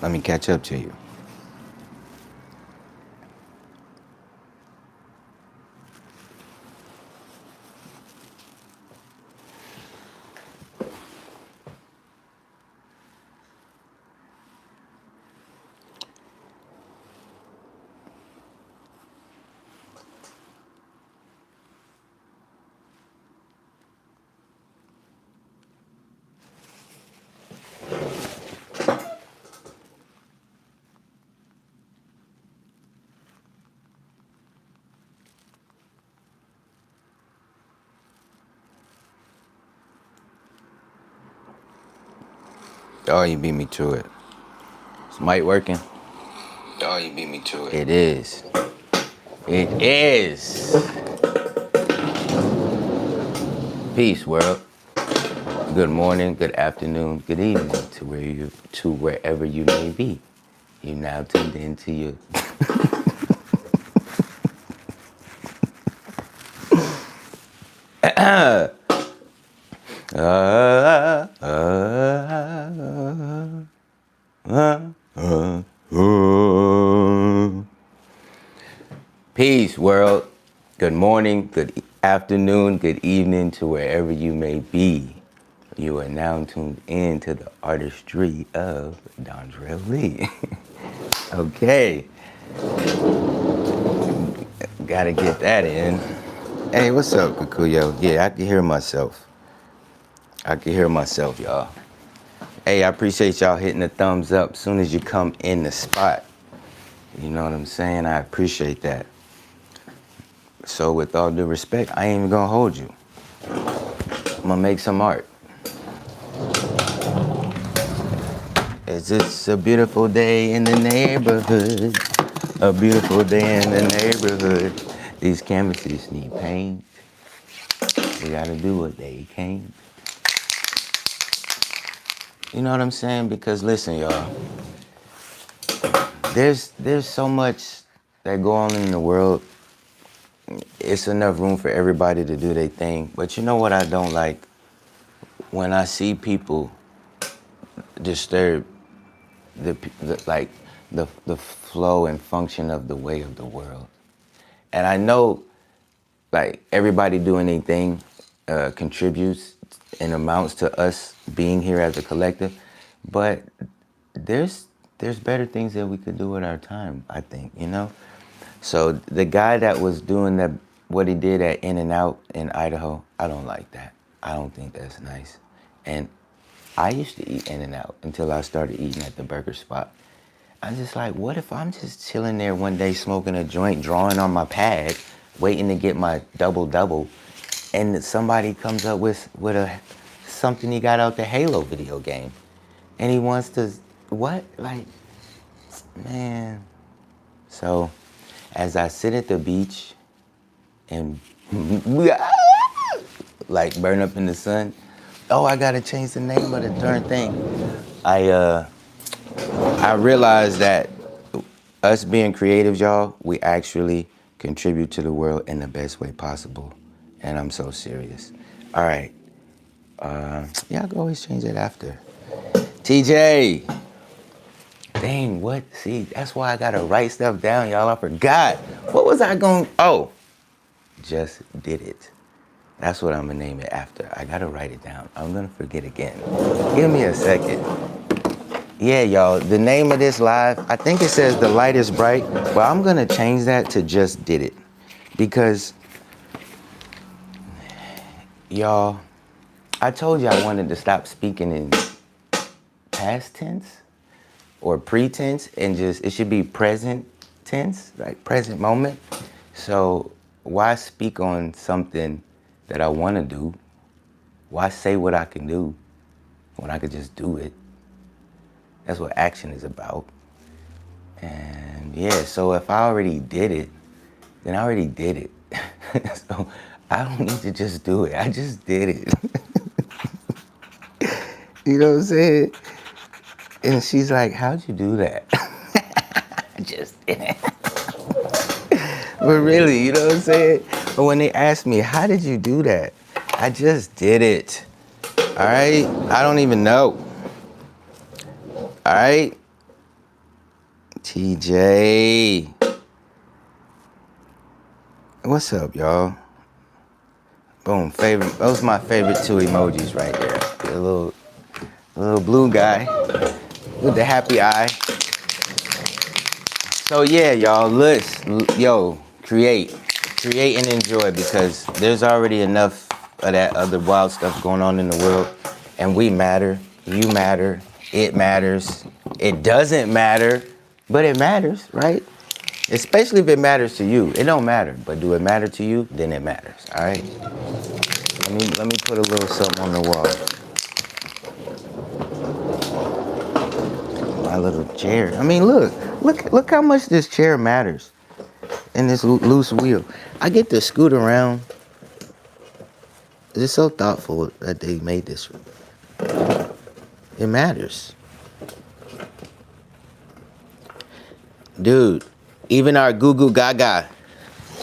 Let me catch up to you. Oh, you beat me to it. Is mic working? Oh, you beat me to it. It is. It is. Peace, world. Good morning, good afternoon, good evening to wherever you may be. You now tuned into your Peace, world. Good morning, good afternoon, good evening to wherever you may be. You are now tuned in to the artistry of Dondrell Lee. Okay. Gotta get that in. Hey, what's up, Kikuyo? Yeah, I can hear myself. Y'all. Hey, I appreciate y'all hitting the thumbs up as soon as you come in the spot. You know what I'm saying? I appreciate that. So with all due respect, I ain't even gonna hold you. I'm gonna make some art. It's a beautiful day in the neighborhood. A beautiful day in the neighborhood. These canvases need paint. We gotta do what they can't. You know what I'm saying? Because listen, y'all, there's so much that go on in the world. It's enough room for everybody to do their thing. But you know what I don't like? When I see people disturb the flow and function of the way of the world. And I know, like, everybody doing anything contributes and amounts to us being here as a collective, but there's better things that we could do with our time, I think, you know? So the guy that was doing what he did at In-N-Out in Idaho, I don't like that. I don't think that's nice. And I used to eat In-N-Out until I started eating at the burger spot. I'm just like, what if I'm just chilling there one day smoking a joint, drawing on my pad, waiting to get my double-double, and somebody comes up with something he got out the Halo video game, and he wants to, what? Like, man. So, as I sit at the beach and like burn up in the sun, oh, I gotta change the name of the darn thing. I realized that us being creative, y'all, we actually contribute to the world in the best way possible. And I'm so serious. All right. Yeah, I can always change it after. TJ. Dang, what? See, that's why I gotta write stuff down, y'all. I forgot. What was I going? Oh, just did it. That's what I'm gonna name it after. I gotta write it down. I'm gonna forget again. Give me a second. Yeah, y'all, the name of this live, I think it says The Light is Bright, but I'm gonna change that to Just Did It. Because, y'all, I told you I wanted to stop speaking in past tense or pretense and just, it should be present tense, like present moment. So why speak on something that I wanna do? Why say what I can do when I could just do it? That's what action is about. And yeah, so if I already did it, then I already did it. So I don't need to just do it. I just did it. You know what I'm saying? And she's like, how'd you do that? I just did it. But really, you know what I'm saying? But when they ask me, how did you do that? I just did it. All right? I don't even know. All right? TJ. What's up, y'all? Boom, favorite. Those are my favorite two emojis right there. A little blue guy with the happy eye. So yeah, y'all, create and enjoy, because there's already enough of that other wild stuff going on in the world, and we matter, you matter, it matters. It doesn't matter, but it matters, right? Especially if it matters to you. It don't matter, but do it matter to you? Then it matters, all right? Let me put a little something on the wall. My little chair. I mean, look how much this chair matters. And this loose wheel. I get to scoot around. It's so thoughtful that they made this. It matters. Dude, even our goo goo gaga,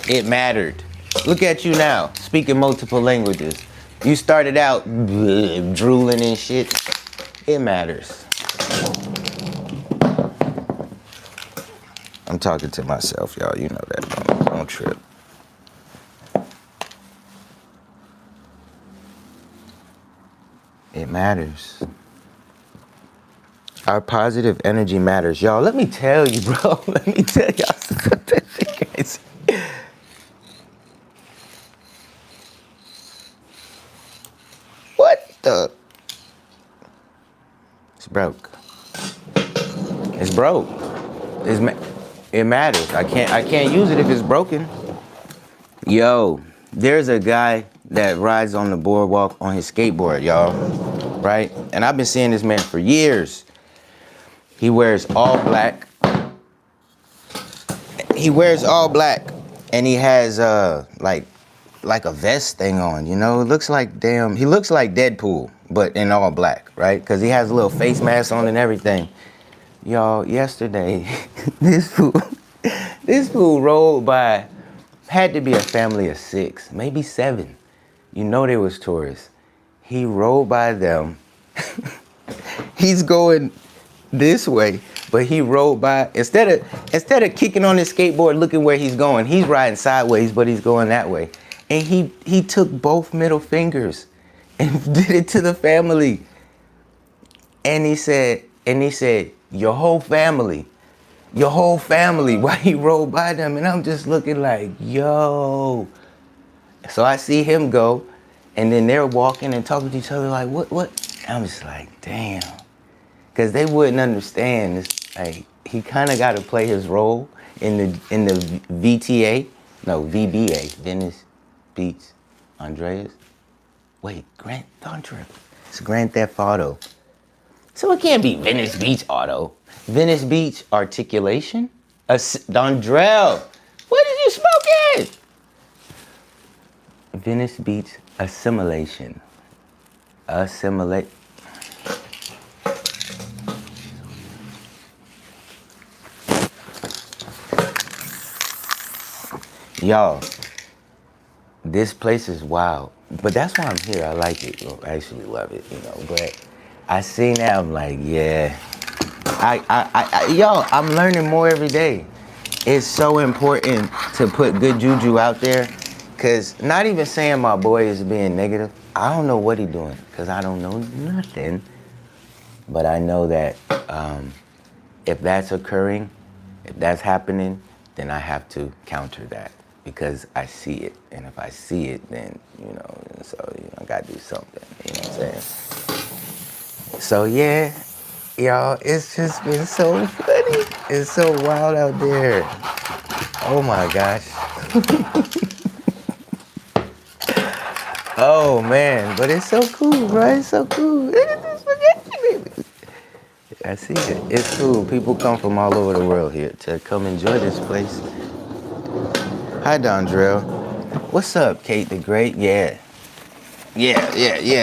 it mattered. Look at you now, speaking multiple languages. You started out drooling and shit. It matters. I'm talking to myself, y'all. You know that. Don't trip. It matters. Our positive energy matters. Y'all, let me tell you, bro. Let me tell y'all something crazy. What the? It's broke. It's broke. It matters. I can't use it if it's broken. Yo, there's a guy that rides on the boardwalk on his skateboard, y'all. Right? And I've been seeing this man for years. He wears all black. And he has like a vest thing on, you know? It looks like he looks like Deadpool, but in all black, right? Because he has a little face mask on and everything. Y'all, yesterday, this fool rolled by, had to be a family of 6, maybe 7. You know they was tourists. He rolled by them. He's going this way, but he rolled by, instead of kicking on his skateboard looking where he's going, he's riding sideways, but he's going that way. And he took both middle fingers and did it to the family. And he said, your whole family, while he rolled by them. And I'm just looking like, yo. So I see him go, and then they're walking and talking to each other like, what? I'm just like, damn. Because they wouldn't understand. It's like, he kind of got to play his role in the VBA, Venice Beach, Andreas. Wait, Grand Theft Auto. It's Grand Theft Auto. So it can't be Venice Beach Auto. Venice Beach Articulation? Dondrell, what did you smoke in? Venice Beach Assimilation. Assimilate. Y'all, this place is wild. But that's why I'm here. I like it. I actually love it, you know. But I seen that, I'm like, yeah. Y'all, I'm learning more every day. It's so important to put good juju out there. Cause not even saying my boy is being negative. I don't know what he's doing, cause I don't know nothing. But I know that if that's occurring, if that's happening, then I have to counter that. Because I see it, and if I see it, then, I gotta do something, you know what I'm saying? So yeah, y'all, it's just been so funny. It's so wild out there. Oh my gosh. Oh man, but it's so cool, right? It's so cool. Look at this spaghetti, baby. I see it. It's cool. People come from all over the world here to come enjoy this place. Hi, Dondrell. What's up, Kate the Great? Yeah.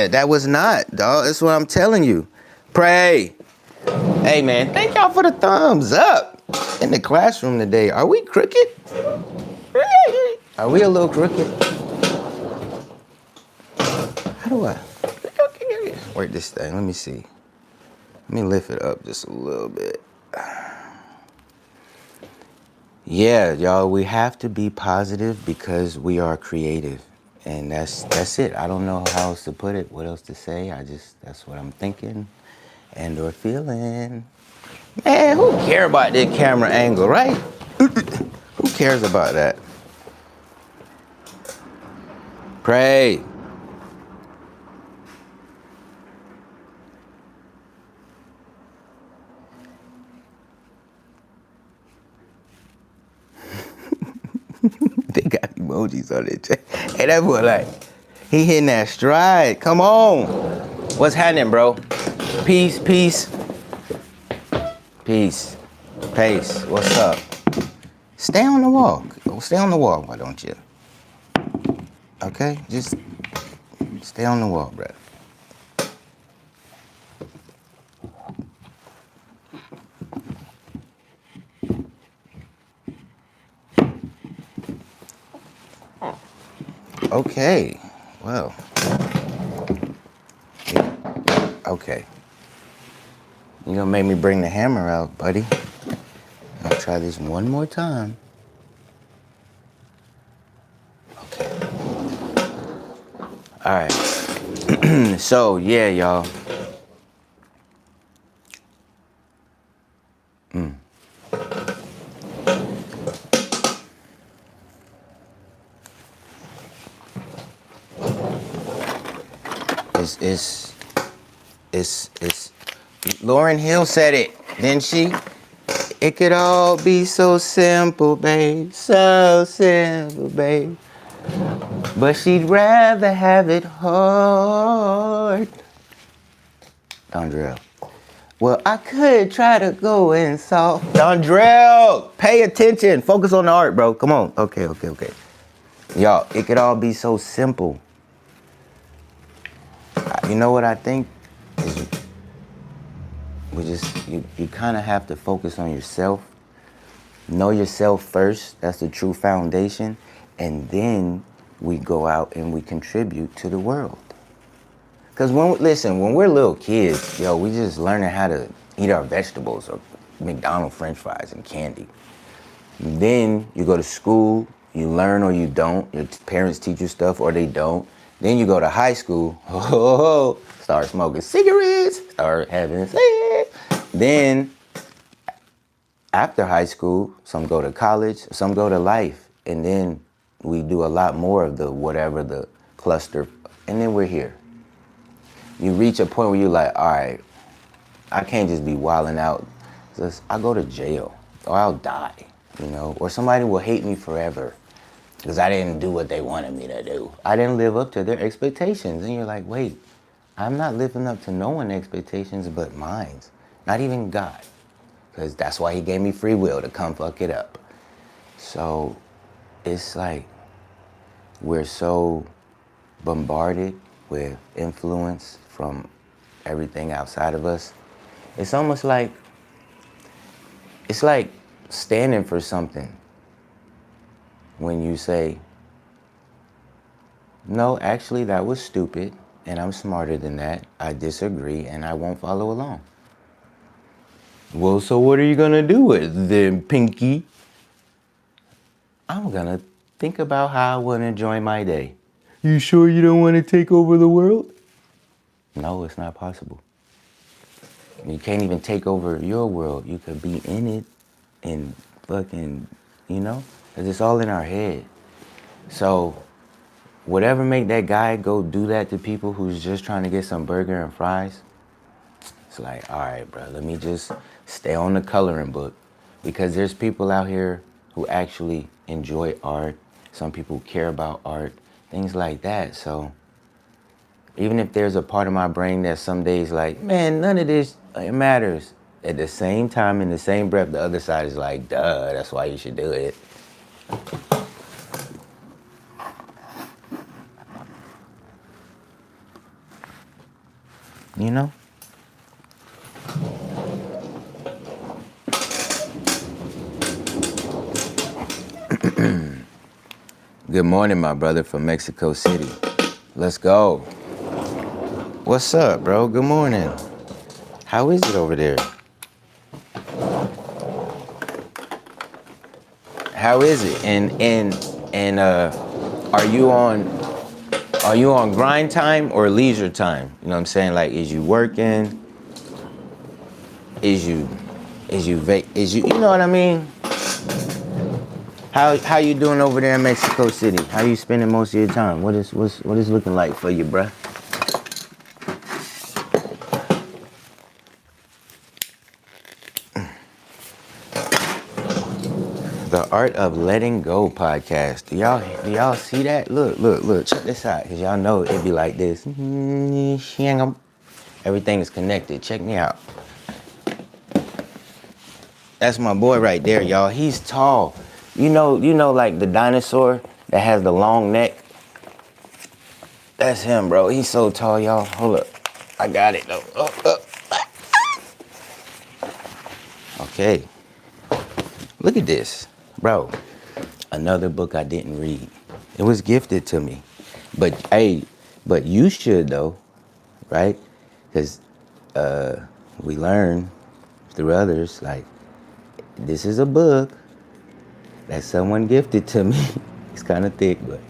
That was not, dog. That's what I'm telling you. Pray. Hey, man, thank y'all for the thumbs up in the classroom today. Are we crooked? Are we a little crooked? How do I work this thing? Let me see. Let me lift it up just a little bit. Yeah, y'all, we have to be positive because we are creative. And that's it. I don't know how else to put it, what else to say. That's what I'm thinking and or feeling. Man, who care about this camera angle, right? Who cares about that? Pray. They got emojis on it. Hey, that boy like, he hitting that stride. Come on. What's happening, bro? Peace, peace, peace, pace. What's up? Stay on the wall. Stay on the wall, why don't you? Okay? Just stay on the wall, bro. Okay. Well. Okay. You gonna make me bring the hammer out, buddy. I'll try this one more time. Okay. All right. So, yeah, y'all. It's Lauryn Hill said it, didn't she? It could all be so simple, babe. So simple, babe. But she'd rather have it hard. Dondrell. Well, I could try to go in soft. Dondrell, pay attention. Focus on the art, bro. Come on. Okay. Y'all, it could all be so simple. You know what I think? You kind of have to focus on yourself. Know yourself first. That's the true foundation. And then we go out and we contribute to the world. Because when we're little kids, yo, we just learning how to eat our vegetables or McDonald's French fries and candy. Then you go to school, you learn or you don't. Your parents teach you stuff or they don't. Then you go to high school, start smoking cigarettes, start having sex. Then after high school, some go to college, some go to life. And then we do a lot more of the whatever the cluster, and then we're here. You reach a point where you're like, all right, I can't just be wilding out. I'll go to jail or I'll die, or somebody will hate me forever because I didn't do what they wanted me to do. I didn't live up to their expectations. And you're like, wait, I'm not living up to no one's expectations but mine, not even God, because that's why he gave me free will to come fuck it up. So it's like we're so bombarded with influence from everything outside of us. It's almost like, it's like standing for something when you say, no, actually that was stupid and I'm smarter than that. I disagree and I won't follow along. Well, so what are you gonna do with it then, Pinky? I'm gonna think about how I wanna enjoy my day. You sure you don't wanna take over the world? No, it's not possible. You can't even take over your world. You could be in it and fucking, because it's all in our head. So whatever make that guy go do that to people who's just trying to get some burger and fries, it's like, all right, bro, let me just stay on the coloring book, because there's people out here who actually enjoy art. Some people care about art, things like that. So even if there's a part of my brain that some days like, man, none of this it matters. At the same time, in the same breath, the other side is like, duh, that's why you should do it. You know? Good morning, my brother from Mexico City. Let's go. What's up, bro? Good morning. How is it over there? How is it? And are you on grind time or leisure time? You know what I'm saying? Like, is you working? Is you you know what I mean? How you doing over there in Mexico City? How you spending most of your time? What is looking like for you, bruh? The Art of Letting Go podcast. Do y'all see that? Look. Check this out, cause y'all know it be like this. Everything is connected. Check me out. That's my boy right there, y'all. He's tall. You know, like the dinosaur that has the long neck. That's him, bro. He's so tall, y'all. Hold up. I got it though. Okay. Look at this. Bro, another book I didn't read. It was gifted to me. But hey, you should though, right? Because we learn through others, like, this is a book that someone gifted to me. It's kind of thick, but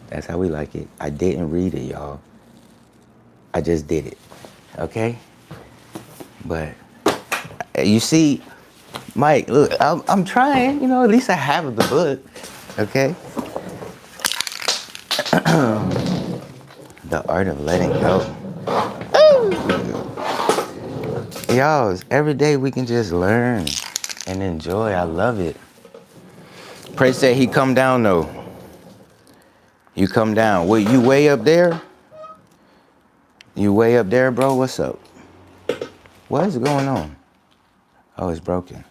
that's how we like it. I didn't read it, y'all. I just did it, okay? But you see, Mike, look, I'm trying, you know, at least I have the book, okay? The Art of Letting Go. Y'all, every day we can just learn and enjoy. I love it. Pray say he come down though. You come down. Wait, you way up there? You way up there, bro? What's up? What is going on? Oh, it's broken.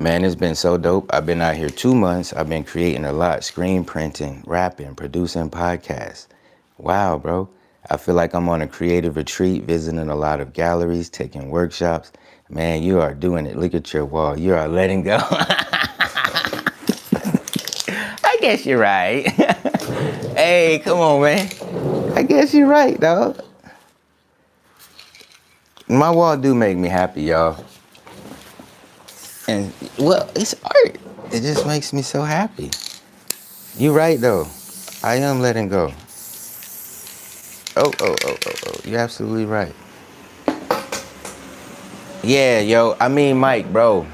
Man, it's been so dope. I've been out here 2 months. I've been creating a lot. Screen printing, rapping, producing podcasts. Wow, bro. I feel like I'm on a creative retreat, visiting a lot of galleries, taking workshops. Man, you are doing it. Look at your wall. You are letting go. I guess you're right. Hey, come on, man. I guess you're right, dog. My wall do make me happy, y'all. And, well, it's art. It just makes me so happy. You right, though. I am letting go. Oh. You're absolutely right. Yeah, yo. I mean, Mike, bro.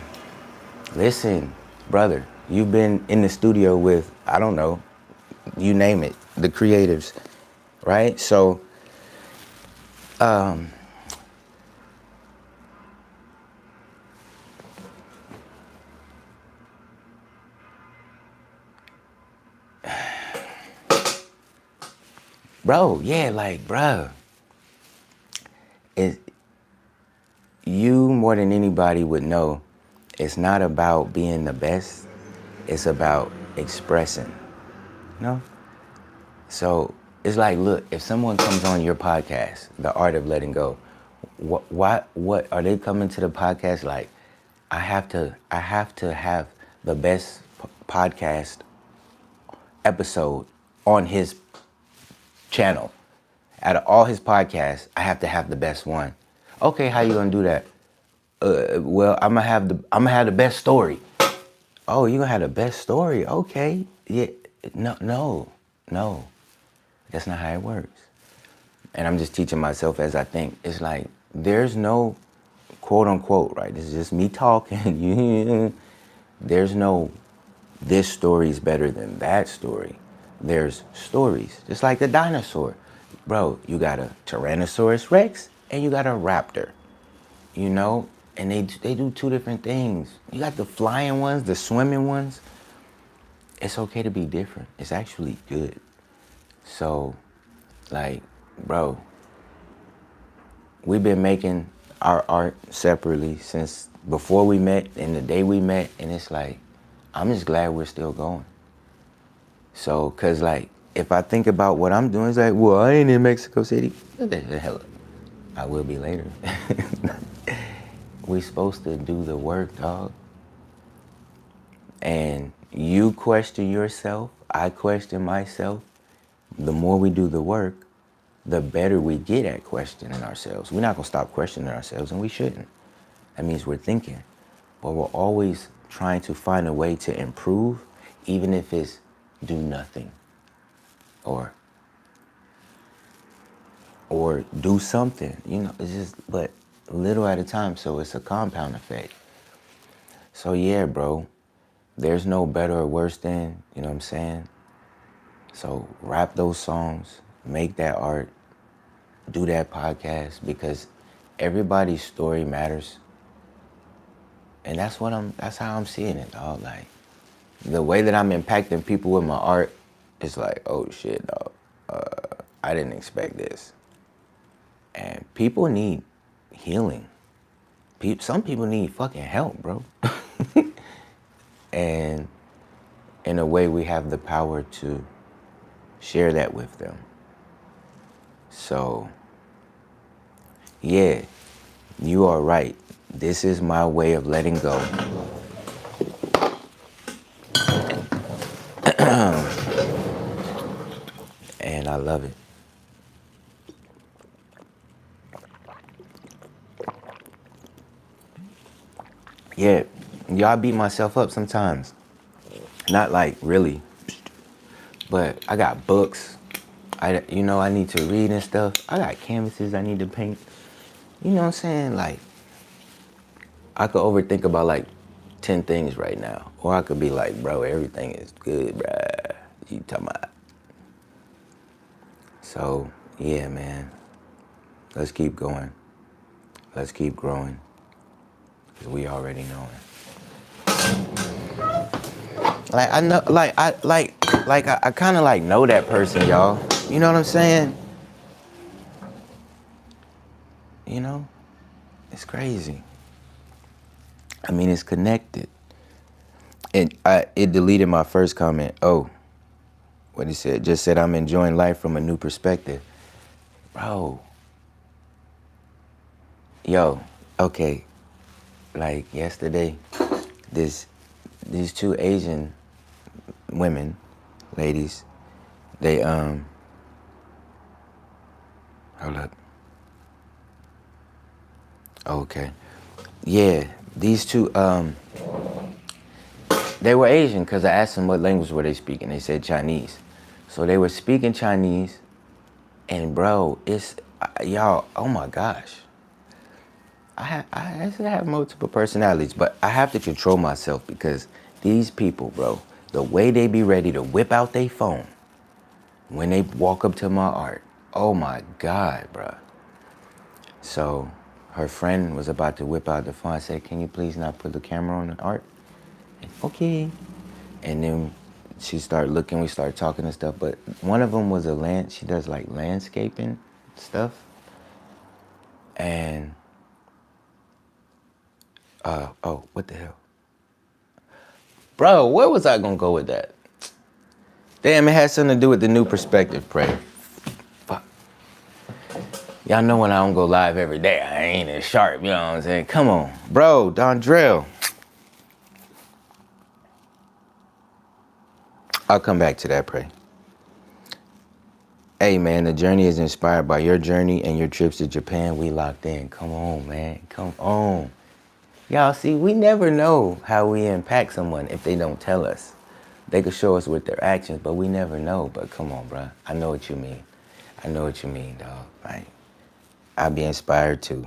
Listen, brother. You've been in the studio with, I don't know, you name it, the creatives, right? So, bro, yeah, like, bro, you more than anybody would know, it's not about being the best, it's about expressing, you know? So it's like, look, if someone comes on your podcast, The Art of Letting Go, what are they coming to the podcast like, I have to have the best podcast episode on his channel. Out of all his podcasts, I have to have the best one. Okay, how you gonna do that? Well, I'm gonna have the best story. Oh, you gonna have the best story? Okay, yeah, no, that's not how it works. And I'm just teaching myself as I think. It's like there's no quote unquote, right? This is just me talking. There's no this story is better than that story. There's stories, just like the dinosaur. Bro, you got a Tyrannosaurus Rex and you got a raptor, you know? And they do two different things. You got the flying ones, the swimming ones. It's okay to be different. It's actually good. So, like, bro, we've been making our art separately since before we met and the day we met. And it's like, I'm just glad we're still going. So, cause like, if I think about what I'm doing, it's like, well, I ain't in Mexico City. Hell, I will be later. We supposed to do the work, dog. And you question yourself, I question myself. The more we do the work, the better we get at questioning ourselves. We're not gonna stop questioning ourselves, and we shouldn't. That means we're thinking, but we're always trying to find a way to improve, even if it's do nothing or do something, it's just, but little at a time, so it's a compound effect. So yeah, bro, there's no better or worse than, you know what I'm saying? So rap those songs, make that art, do that podcast, because everybody's story matters. And that's how I'm seeing it, dog. Like, the way that I'm impacting people with my art is like, oh shit, dog. I didn't expect this. And people need healing. Some people need fucking help, bro. And in a way, we have the power to share that with them. So, yeah, you are right. This is my way of letting go. And I love it. Yeah, y'all beat myself up sometimes. Not like really, but I got books. I need to read and stuff. I got canvases I need to paint. You know what I'm saying? Like, I could overthink about like 10 things right now. Or I could be like, bro, everything is good, bruh. You talking about? So, yeah, man. Let's keep going. Let's keep growing. Because we already know it. Like, I know, I kind of like know that person, y'all. You know what I'm saying? You know? It's crazy. I mean, it's connected. And it deleted my first comment. Oh, what he said. Just said, I'm enjoying life from a new perspective. Bro. Yo, okay. Like yesterday, these two Asian women, ladies, they, hold up. Okay. Yeah, these two, they were Asian because I asked them what language were they speaking. They said Chinese. So they were speaking Chinese, and bro, it's, y'all, oh my gosh. I actually have multiple personalities, but I have to control myself because these people, bro, the way they be ready to whip out their phone when they walk up to my art, oh my God, bro. So her friend was about to whip out the phone. I said, can you please not put the camera on the art? And, okay. And then she started looking, we started talking and stuff, but one of them was she does like landscaping stuff. And, oh, what the hell? Bro, where was I gonna go with that? Damn, it had something to do with the new perspective prayer. Fuck. Y'all know when I don't go live every day, I ain't as sharp, you know what I'm saying? Come on. Bro, Dondrell. I'll come back to that, pray. Hey, man, the journey is inspired by your journey and your trips to Japan. We locked in. Come on, man. Come on. Y'all see, we never know how we impact someone if they don't tell us. They could show us with their actions, but we never know. But come on, bro. I know what you mean. I know what you mean, dog. Right? I'll be inspired too.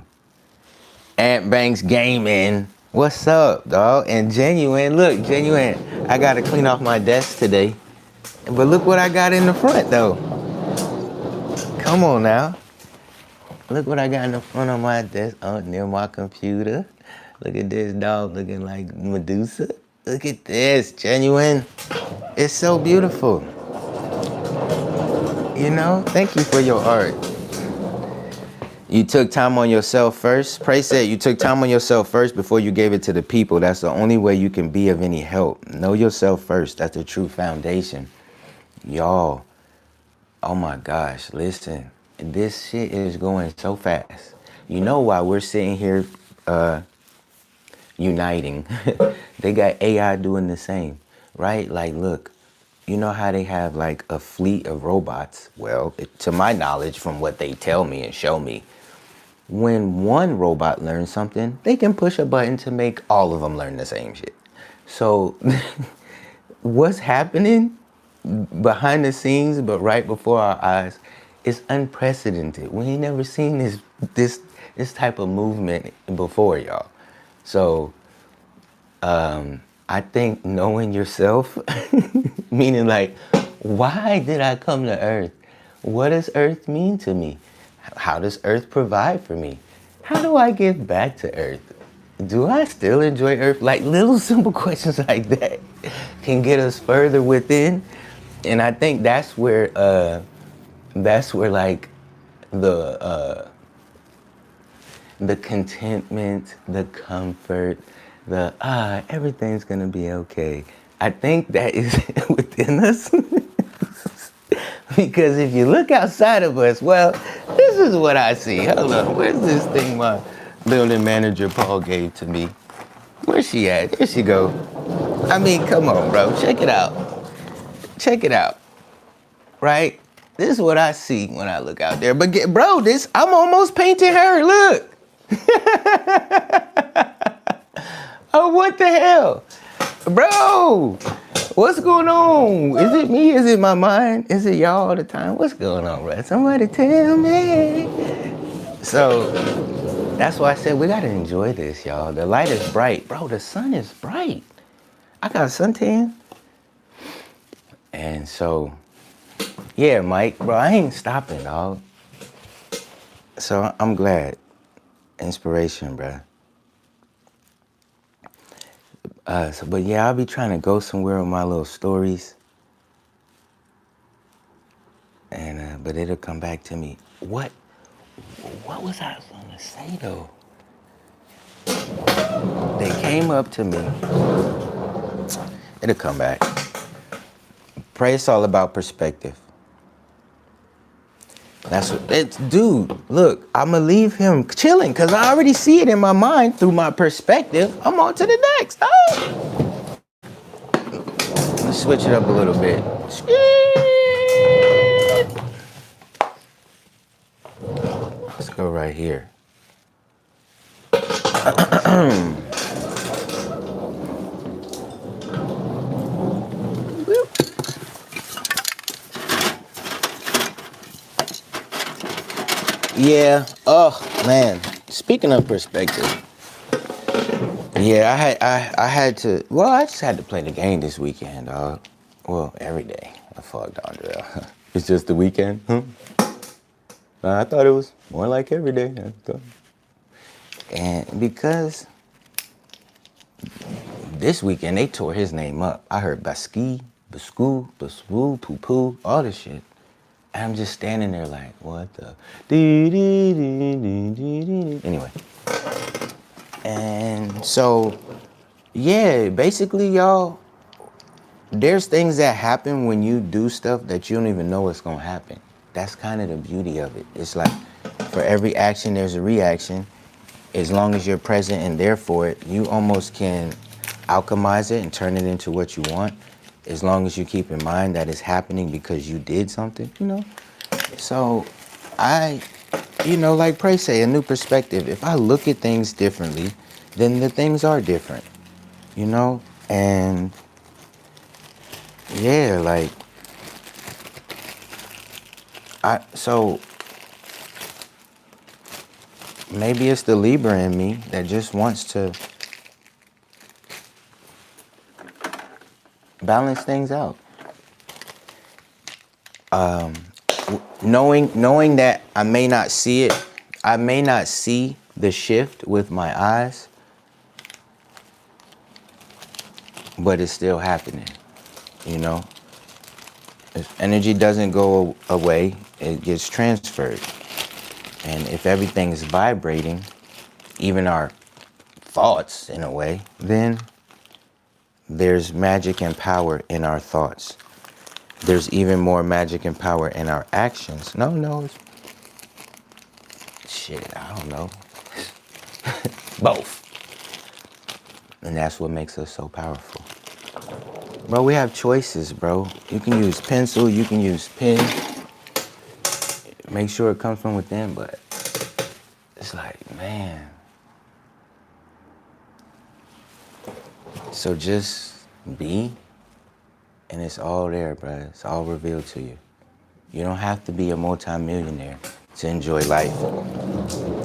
Ant Banks Gaming. What's up, dog? And Genuine. Look, Genuine. I got to clean off my desk today. But look what I got in the front, though. Come on now. Look what I got in the front of my desk. Oh, near my computer. Look at this dog looking like Medusa. Look at this, Genuine. It's so beautiful. You know, thank you for your art. You took time on yourself first. Pray said you took time on yourself first before you gave it to the people. That's the only way you can be of any help. Know yourself first. That's the true foundation. Y'all, oh my gosh, listen. This shit is going so fast. You know why we're sitting here uniting? They got AI doing the same, right? Like, look, you know how they have like a fleet of robots? Well, to my knowledge, from what they tell me and show me, when one robot learns something, they can push a button to make all of them learn the same shit. So what's happening behind the scenes, but right before our eyes, is unprecedented. We ain't never seen this type of movement before, y'all. So I think knowing yourself, meaning like, why did I come to Earth? What does Earth mean to me? How does Earth provide for me? How do I give back to Earth? Do I still enjoy Earth? Like little simple questions like that can get us further within. And I think that's where like the the contentment, the comfort, the everything's gonna be okay. I think that is within us. Because if you look outside of us, well, this is what I see. Hold on, where's this thing my building manager Paul gave to me? Where's she at? There she go. I mean, come on, bro. Check it out. Check it out. Right? This is what I see when I look out there. But bro, I'm almost painting her. Look. Oh, what the hell? Bro, what's going on? Is it me? Is it my mind? Is it y'all all the time? What's going on, bro? Somebody tell me. So that's why I said we gotta enjoy this, y'all. The light is bright. Bro, the sun is bright. I got a suntan. And so, yeah, Mike, bro, I ain't stopping, dog. So I'm glad. Inspiration, bro. But yeah, I'll be trying to go somewhere with my little stories. And but it'll come back to me. What was I gonna say though? They came up to me. It'll come back. Pray, it's all about perspective. That's what it's, dude. Look, I'ma leave him chilling because I already see it in my mind through my perspective. I'm on to the next. Oh. Let's switch it up a little bit. Let's go right here. Yeah. Oh man. Speaking of perspective. Yeah, I had to. Well, I just had to play the game this weekend, dog. Well, every day. I fucked Andre. It's just the weekend. Huh? I thought it was more like every day. And because this weekend they tore his name up. I heard Baski, Bascoo, Baswoo, Poo Poo, all this shit. And I'm just standing there like, what the? Anyway. And so, yeah, basically, y'all, there's things that happen when you do stuff that you don't even know what's gonna happen. That's kind of the beauty of it. It's like, for every action, there's a reaction. As long as you're present and there for it, you almost can alchemize it and turn it into what you want. As long as you keep in mind that it's happening because you did something, you know? So like Pray say, a new perspective. If I look at things differently, then the things are different, you know? And yeah, like, so maybe it's the Libra in me that just wants to balance things out. Knowing that I may not see it, I may not see the shift with my eyes, but it's still happening, you know? If energy doesn't go away, it gets transferred. And if everything is vibrating, even our thoughts in a way, then there's magic and power in our thoughts. There's even more magic and power in our actions. No, shit, I don't know. Both. And that's what makes us so powerful. Bro, we have choices, bro. You can use pencil, you can use pen. Make sure it comes from within, but it's like, man. So just be, and it's all there, bro. It's all revealed to you. You don't have to be a multimillionaire to enjoy life.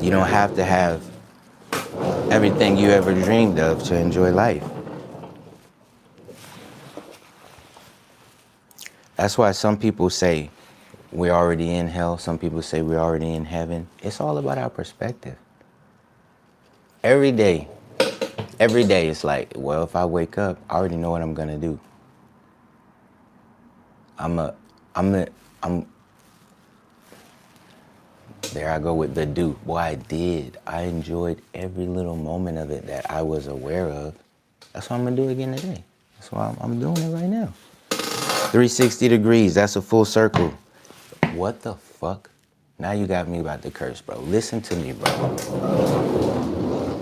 You don't have to have everything you ever dreamed of to enjoy life. That's why some people say we're already in hell. Some people say we're already in heaven. It's all about our perspective. Every day it's like, well, if I wake up, I already know what I'm gonna do. I'm there I go with the do. Boy, I did. I enjoyed every little moment of it that I was aware of. That's what I'm gonna do again today. That's why I'm doing it right now. 360 degrees, that's a full circle. What the fuck? Now you got me about to curse, bro. Listen to me, bro.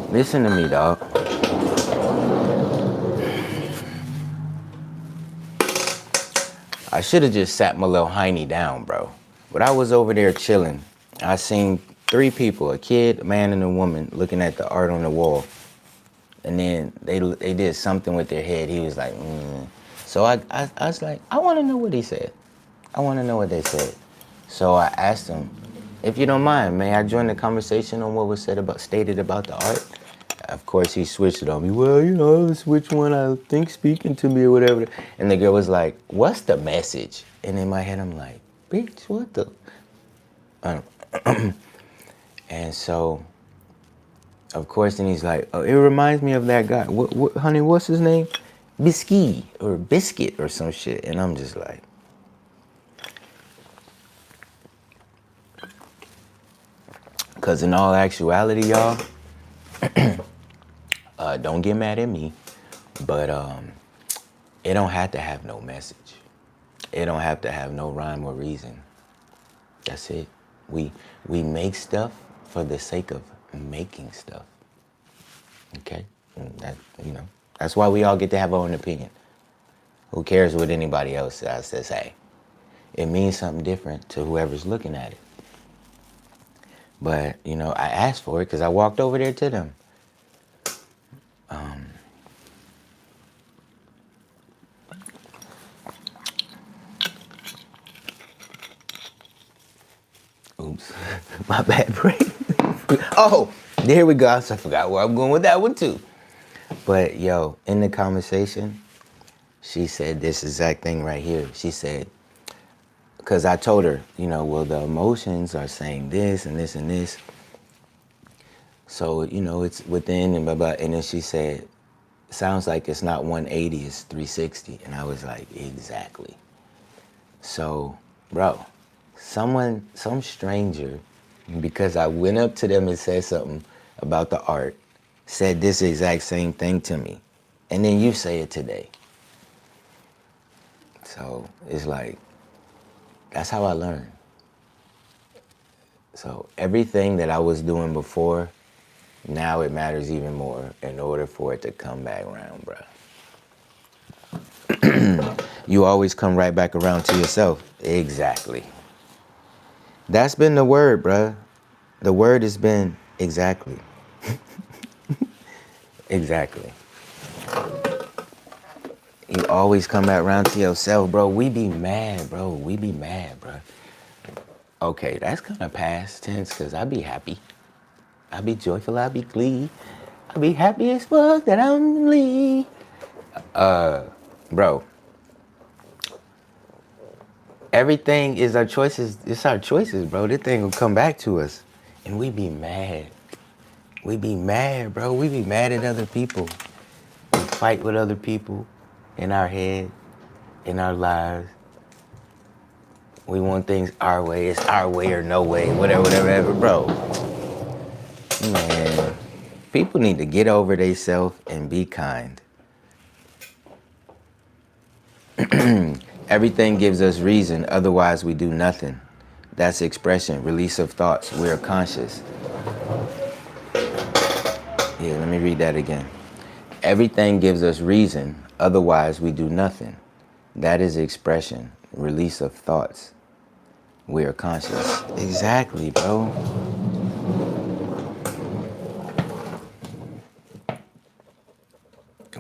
Listen to me, dog. I should have just sat my little hiney down, bro. But I was over there chilling. I seen 3 people, a kid, a man, and a woman, looking at the art on the wall. And then they did something with their head. He was like, So I was like, I want to know what he said. I want to know what they said. So I asked him, if you don't mind, may I join the conversation on what was stated about the art? Of course, he switched it on me. Well, it's which one I think speaking to me or whatever. And the girl was like, what's the message? And in my head, I'm like, bitch, what the? And so, of course, then he's like, oh, it reminds me of that guy. What, honey, what's his name? Biscuit or some shit. And I'm just like, because in all actuality, y'all, don't get mad at me, but it don't have to have no message. It don't have to have no rhyme or reason. That's it. We make stuff for the sake of making stuff. Okay? And that, that's why we all get to have our own opinion. Who cares what anybody else has to say? It means something different to whoever's looking at it. But, I asked for it because I walked over there to them. Oops, my bad brain. Oh, there we go. I forgot where I'm going with that one too. But yo, in the conversation, she said this exact thing right here. She said, because I told her, well, the emotions are saying this and this and this. So, it's within and blah, blah. And then she said, sounds like it's not 180, it's 360. And I was like, exactly. So, bro, some stranger, because I went up to them and said something about the art, said this exact same thing to me. And then you say it today. So it's like, that's how I learned. So everything that I was doing before, now it matters even more in order for it to come back around, bro. You always come right back around to yourself. Exactly. That's been the word, bruh. The word has been exactly. Exactly. You always come back around to yourself, bro. We be mad, bro. We be mad, bro. Okay, that's kind of past tense because I be happy. I be joyful. I be glee. I be happy as fuck that I'm Lee. Bro. Everything is our choices. It's our choices, bro. This thing will come back to us. And we be mad. We be mad, bro. We be mad at other people. We fight with other people in our head, in our lives. We want things our way. It's our way or no way. Whatever, bro. Man, people need to get over themselves and be kind. Everything gives us reason, otherwise we do nothing. That's expression, release of thoughts. We are conscious. Yeah, let me read that again. Everything gives us reason, otherwise we do nothing. That is expression, release of thoughts. We are conscious. Exactly, bro.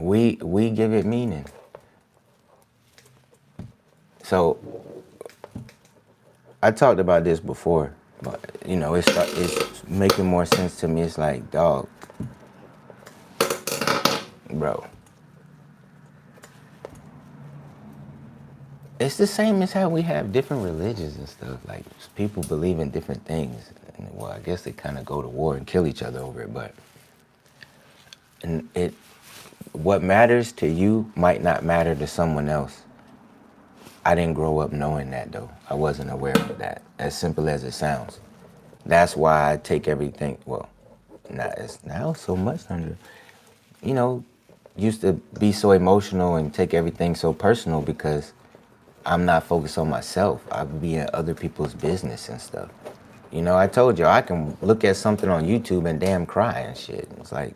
We give it meaning. So I talked about this before, but you know, it's making more sense to me. It's like, dog, bro. It's the same as how we have different religions and stuff. Like, people believe in different things. And, well, I guess they kind of go to war and kill each other over it, but what matters to you might not matter to someone else. I didn't grow up knowing that, though. I wasn't aware of that, as simple as it sounds. That's why I take everything, well, not as now so much under, you know, used to be so emotional and take everything so personal because I'm not focused on myself. I be in other people's business and stuff. You know, I told you, I can look at something on YouTube and damn cry and shit. It's like,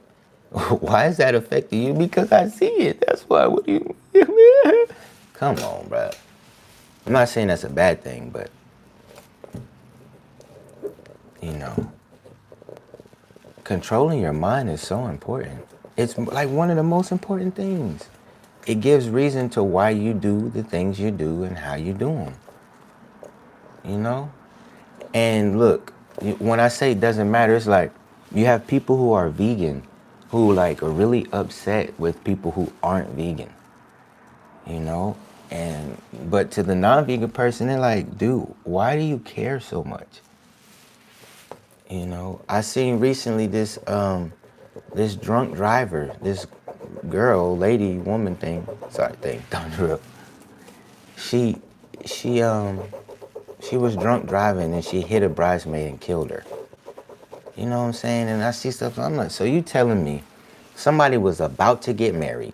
why is that affecting you? Because I see it. That's why. What do you? Come on, bro. I'm not saying that's a bad thing, but, you know, controlling your mind is so important. It's like one of the most important things. It gives reason to why you do the things you do and how you do them. You know? And look, when I say it doesn't matter, it's like you have people who are vegan who like are really upset with people who aren't vegan. You know? But to the non-vegan person, they're like, dude, why do you care so much? You know, I seen recently this drunk driver, this girl, lady, woman thing, don't real. She was drunk driving and she hit a bridesmaid and killed her. You know what I'm saying? And I see stuff, I'm like, so you telling me somebody was about to get married.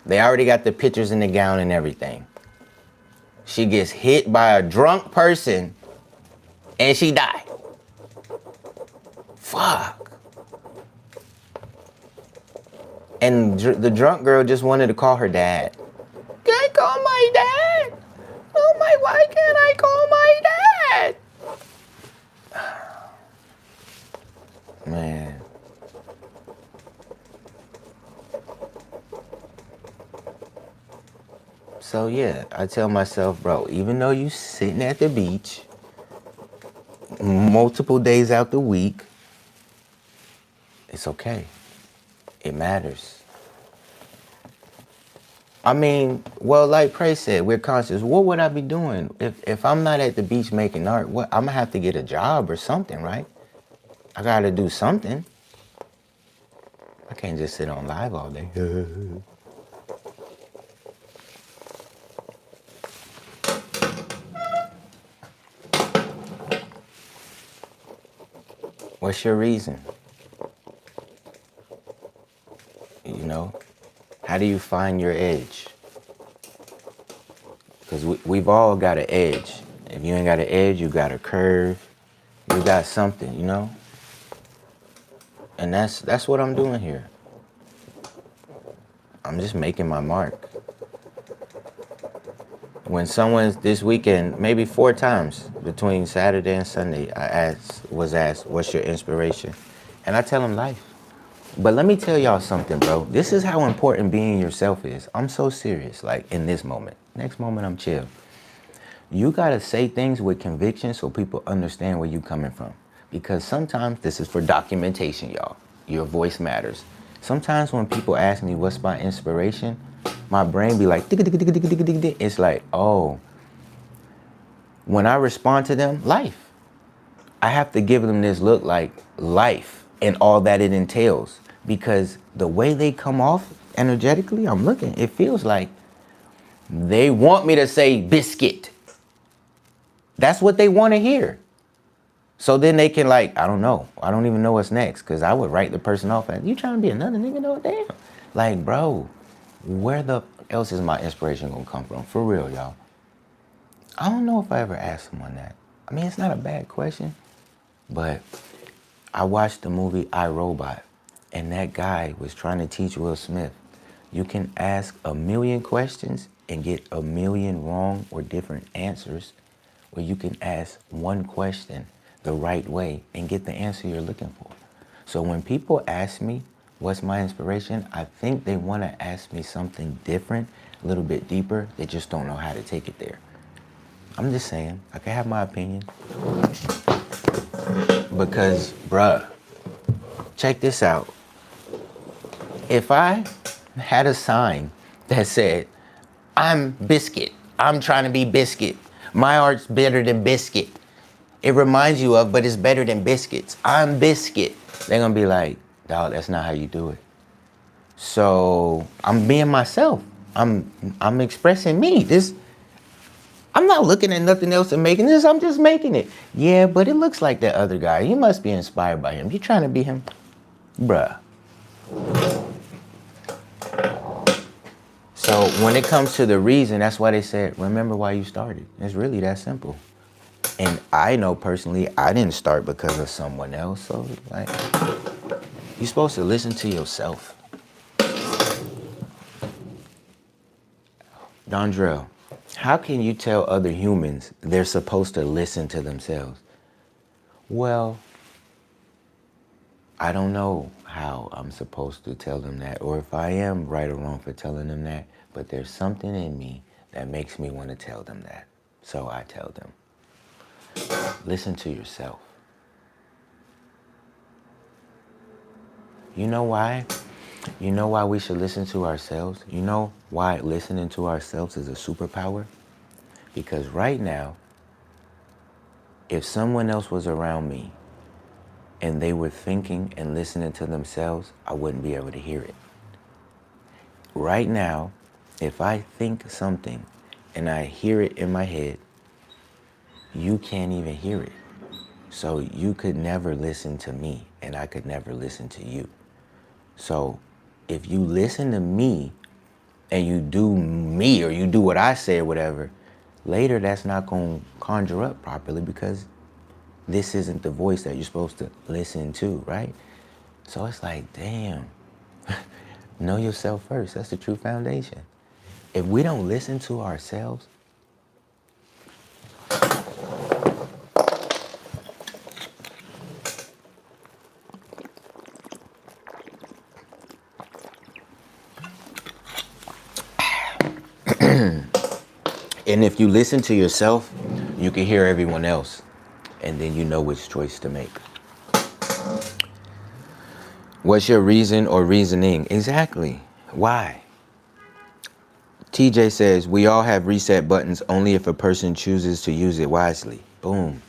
They already got the pictures in the gown and everything. She gets hit by a drunk person and she died. Fuck. And the drunk girl just wanted to call her dad. Can I call my dad? Oh my, why can't I call my dad? Man. So yeah, I tell myself, bro, even though you sitting at the beach multiple days out the week, it's okay. It matters. I mean, well, like Prey said, we're conscious. What would I be doing if I'm not at the beach making art? What, I'm gonna have to get a job or something, right? I gotta do something. I can't just sit on live all day. What's your reason? You know, how do you find your edge? Because we've all got an edge. If you ain't got an edge, you got a curve. You got something, you know? And that's what I'm doing here. I'm just making my mark. When someone's this weekend, maybe 4 times between Saturday and Sunday, I was asked, what's your inspiration? And I tell them life. But let me tell y'all something, bro. This is how important being yourself is. I'm so serious, like in this moment. Next moment, I'm chill. You gotta say things with conviction so people understand where you coming from. Because sometimes, this is for documentation, y'all. Your voice matters. Sometimes when people ask me what's my inspiration, my brain be like, it's like, oh. When I respond to them, life. I have to give them this look like life and all that it entails. Because the way they come off energetically, I'm looking, it feels like they want me to say biscuit. That's what they want to hear. So then they can like, I don't know. I don't even know what's next. Because I would write the person off as, you trying to be another nigga? No, damn. Like, bro, where the else is my inspiration going to come from? For real, y'all. I don't know if I ever asked someone that. I mean, it's not a bad question. But I watched the movie I, Robot. And that guy was trying to teach Will Smith. You can ask a million questions and get a million wrong or different answers. Or you can ask one question the right way and get the answer you're looking for. So when people ask me, What's my inspiration? I think they want to ask me something different, a little bit deeper. They just don't know how to take it there. I'm just saying, I can have my opinion. Because, bruh, check this out. If I had a sign that said, I'm Biscuit, I'm trying to be Biscuit, my art's better than Biscuit, it reminds you of, but it's better than biscuits, I'm Biscuit, they're gonna be like, dog, that's not how you do it. So I'm being myself. I'm expressing me. I'm not looking at nothing else and making this. I'm just making it. Yeah, but it looks like that other guy. You must be inspired by him. You trying to be him? Bruh. So when it comes to the reason, that's why they said, remember why you started. It's really that simple. And I know personally, I didn't start because of someone else. So like, you're supposed to listen to yourself. Dondrell, how can you tell other humans they're supposed to listen to themselves? Well, I don't know how I'm supposed to tell them that, or if I am right or wrong for telling them that, but there's something in me that makes me want to tell them that. So I tell them, listen to yourself. You know why? You know why we should listen to ourselves? You know why listening to ourselves is a superpower? Because right now, if someone else was around me and they were thinking and listening to themselves, I wouldn't be able to hear it. Right now, if I think something and I hear it in my head, you can't even hear it. So you could never listen to me and I could never listen to you. So if you listen to me and you do me or you do what I say or whatever, later that's not going to conjure up properly because this isn't the voice that you're supposed to listen to, right? So it's like, damn, know yourself first. That's the true foundation. If we don't listen to ourselves, and if you listen to yourself, you can hear everyone else, and then you know which choice to make. What's your reason or reasoning? Exactly. Why? TJ says, we all have reset buttons only if a person chooses to use it wisely. Boom.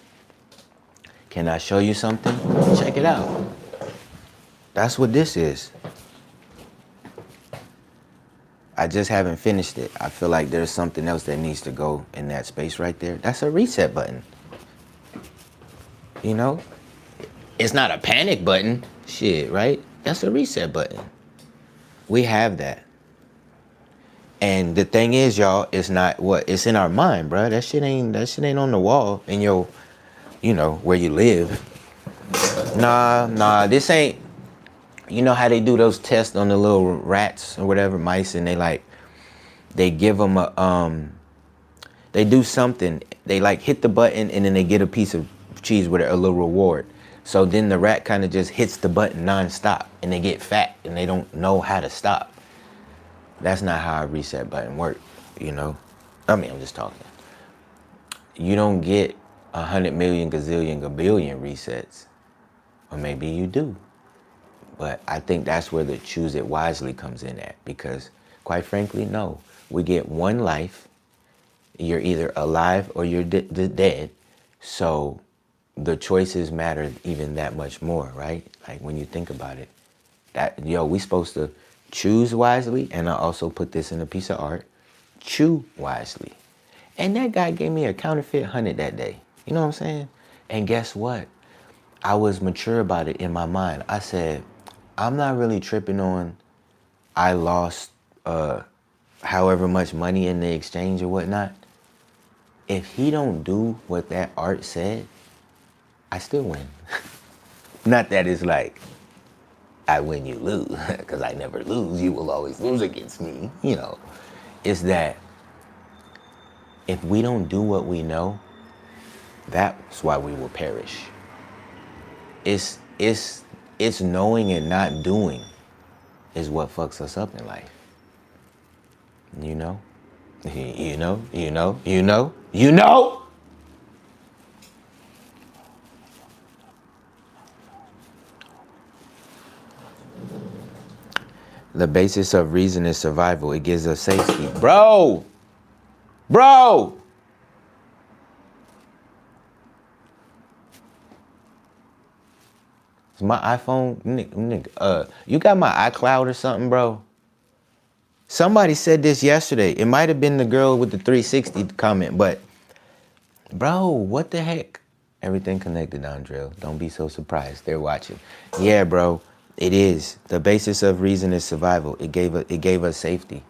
Can I show you something? Check it out. That's what this is. I just haven't finished it. I feel like there's something else that needs to go in that space right there. That's a reset button. You know? It's not a panic button. Shit, right? That's a reset button. We have that. And the thing is, y'all, it's not what? It's in our mind, bro. That shit ain't on the wall in your, where you live. Nah, this ain't. You know how they do those tests on the little rats or whatever, mice, and they give them they do something. They like hit the button and then they get a piece of cheese with a little reward. So then the rat kind of just hits the button nonstop and they get fat and they don't know how to stop. That's not how a reset button works, I'm just talking. You don't get 100 million gazillion gabillion resets, or maybe you do. But I think that's where the choose it wisely comes in at, because quite frankly, no, we get one life. You're either alive or you're dead. So the choices matter even that much more, right? Like when you think about it, we supposed to choose wisely. And I also put this in a piece of art, chew wisely. And that guy gave me a counterfeit 100 that day. You know what I'm saying? And guess what? I was mature about it in my mind. I said, I'm not really tripping on I lost however much money in the exchange or whatnot. If he don't do what that art said, I still win. Not that it's like I win, you lose, because I never lose. You will always lose against me. It's that if we don't do what we know, that's why we will perish. It's knowing and not doing is what fucks us up in life. You know? You know? The basis of reason is survival. It gives us safety. Bro! Is my iPhone, nigga, you got my iCloud or something, bro? Somebody said this yesterday. It might have been the girl with the 360 comment, but bro, what the heck? Everything connected, Andrell. Don't be so surprised. They're watching. Yeah, bro, it is. The basis of reason is survival. It gave us safety.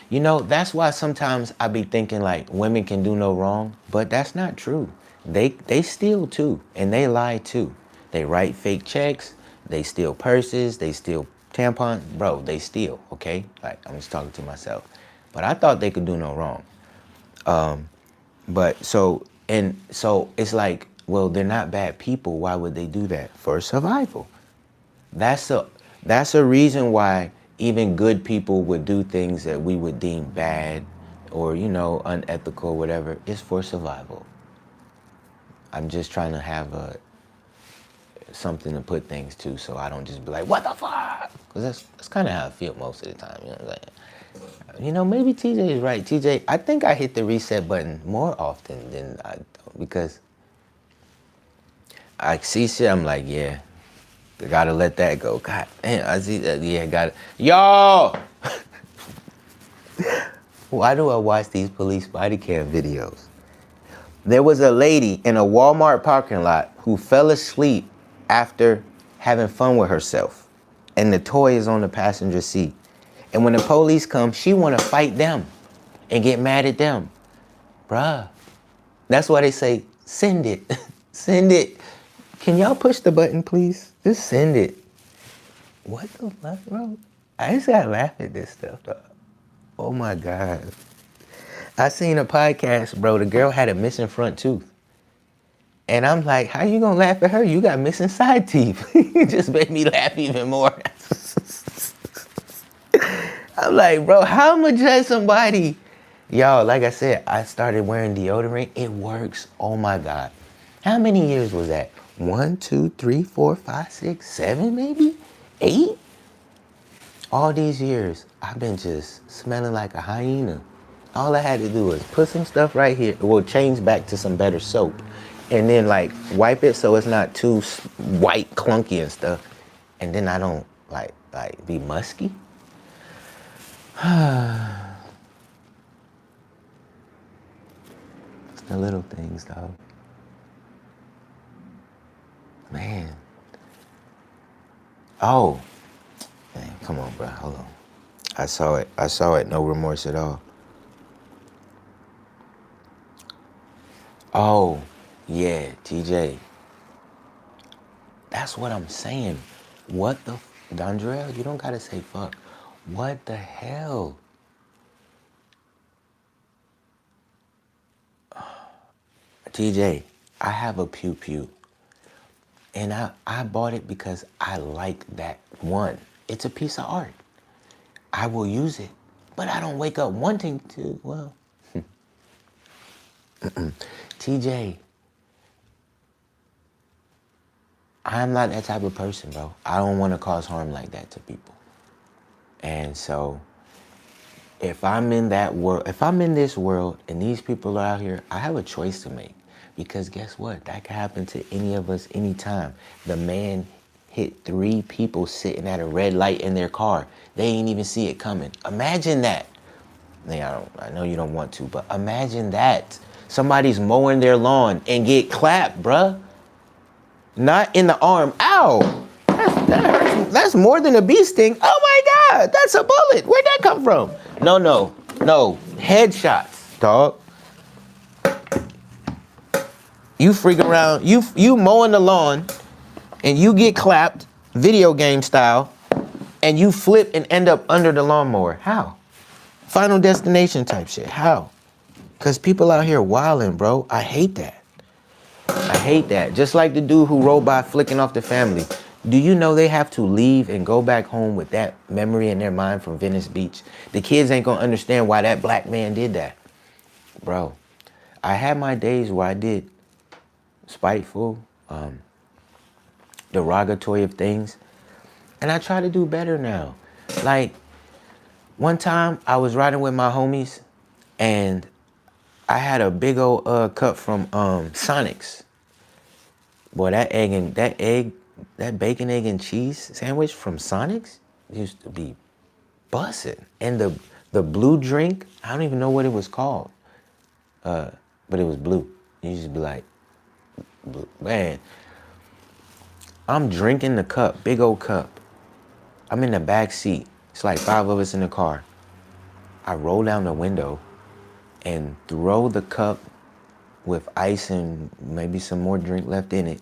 You know, that's why sometimes I be thinking like women can do no wrong, but that's not true. They steal too, and they lie too. They write fake checks, they steal purses, they steal tampons. Bro, they steal, okay? Like, I'm just talking to myself. But I thought they could do no wrong. But so it's like, well, they're not bad people. Why would they do that? For survival. That's a reason why even good people would do things that we would deem bad or, you know, unethical, whatever. It's for survival. I'm just trying to have something to put things to, so I don't just be like, what the fuck? Because that's kind of how I feel most of the time. You know what I'm saying? You know, maybe TJ is right. TJ, I think I hit the reset button more often than I don't, because I see shit, I'm like, yeah, I gotta let that go. God damn, I see that, yeah, gotta. Yo! Why do I watch these police body cam videos? There was a lady in a Walmart parking lot who fell asleep after having fun with herself, and the toy is on the passenger seat. And when the police come, she want to fight them and get mad at them. Bruh. That's why they say, send it. Send it. Can y'all push the button, please? Just send it. What the fuck, bro? I just gotta laugh at this stuff, dog. Oh my God. I seen a podcast, bro. The girl had a missing front tooth. And I'm like, how you gonna laugh at her? You got missing side teeth. It just made me laugh even more. I'm like, bro, how am I judge somebody? Y'all, like I said, I started wearing deodorant. It works. Oh my God. How many years was that? 1, 2, 3, 4, 5, 6, 7, maybe? 8? All these years, I've been just smelling like a hyena. All I had to do was put some stuff right here. Well, change back to some better soap. And then like wipe it so it's not too white, clunky and stuff. And then I don't like be musky. It's the little things, dog. Man. Oh. Man, come on, bro. Hold on. I saw it. No remorse at all. Oh, yeah, TJ. That's what I'm saying. What the... Dondrell, you don't gotta say fuck. What the hell? TJ, I have a Pew Pew. And I bought it because I like that one. It's a piece of art. I will use it, but I don't wake up wanting to, well. TJ, I'm not that type of person, bro. I don't want to cause harm like that to people. And so, if I'm in that world, if I'm in this world and these people are out here, I have a choice to make. Because guess what? That could happen to any of us anytime. The man hit 3 people sitting at a red light in their car. They ain't even see it coming. Imagine that. I know you don't want to, but imagine that. Somebody's mowing their lawn and get clapped, bruh. Not in the arm. Ow! That hurts. That's more than a bee sting. Oh my God, that's a bullet. Where'd that come from? No. Headshots, dog. You freak around. You mowing the lawn and you get clapped, video game style, and you flip and end up under the lawnmower. How? Final Destination type shit. How? Because people out here wilding, bro. I hate that. I hate that. Just like the dude who rode by flicking off the family. Do you know they have to leave and go back home with that memory in their mind from Venice Beach? The kids ain't gonna understand why that black man did that. Bro, I had my days where I did spiteful, derogatory of things, and I try to do better now. Like, one time I was riding with my homies, and I had a big old cup from Sonic's. Boy, that bacon, egg, and cheese sandwich from Sonic's used to be bussin'. And the blue drink, I don't even know what it was called, but it was blue. You used to be like, man, I'm drinking the cup, big old cup. I'm in the back seat. It's like 5 of us in the car. I roll down the window and throw the cup with ice and maybe some more drink left in it.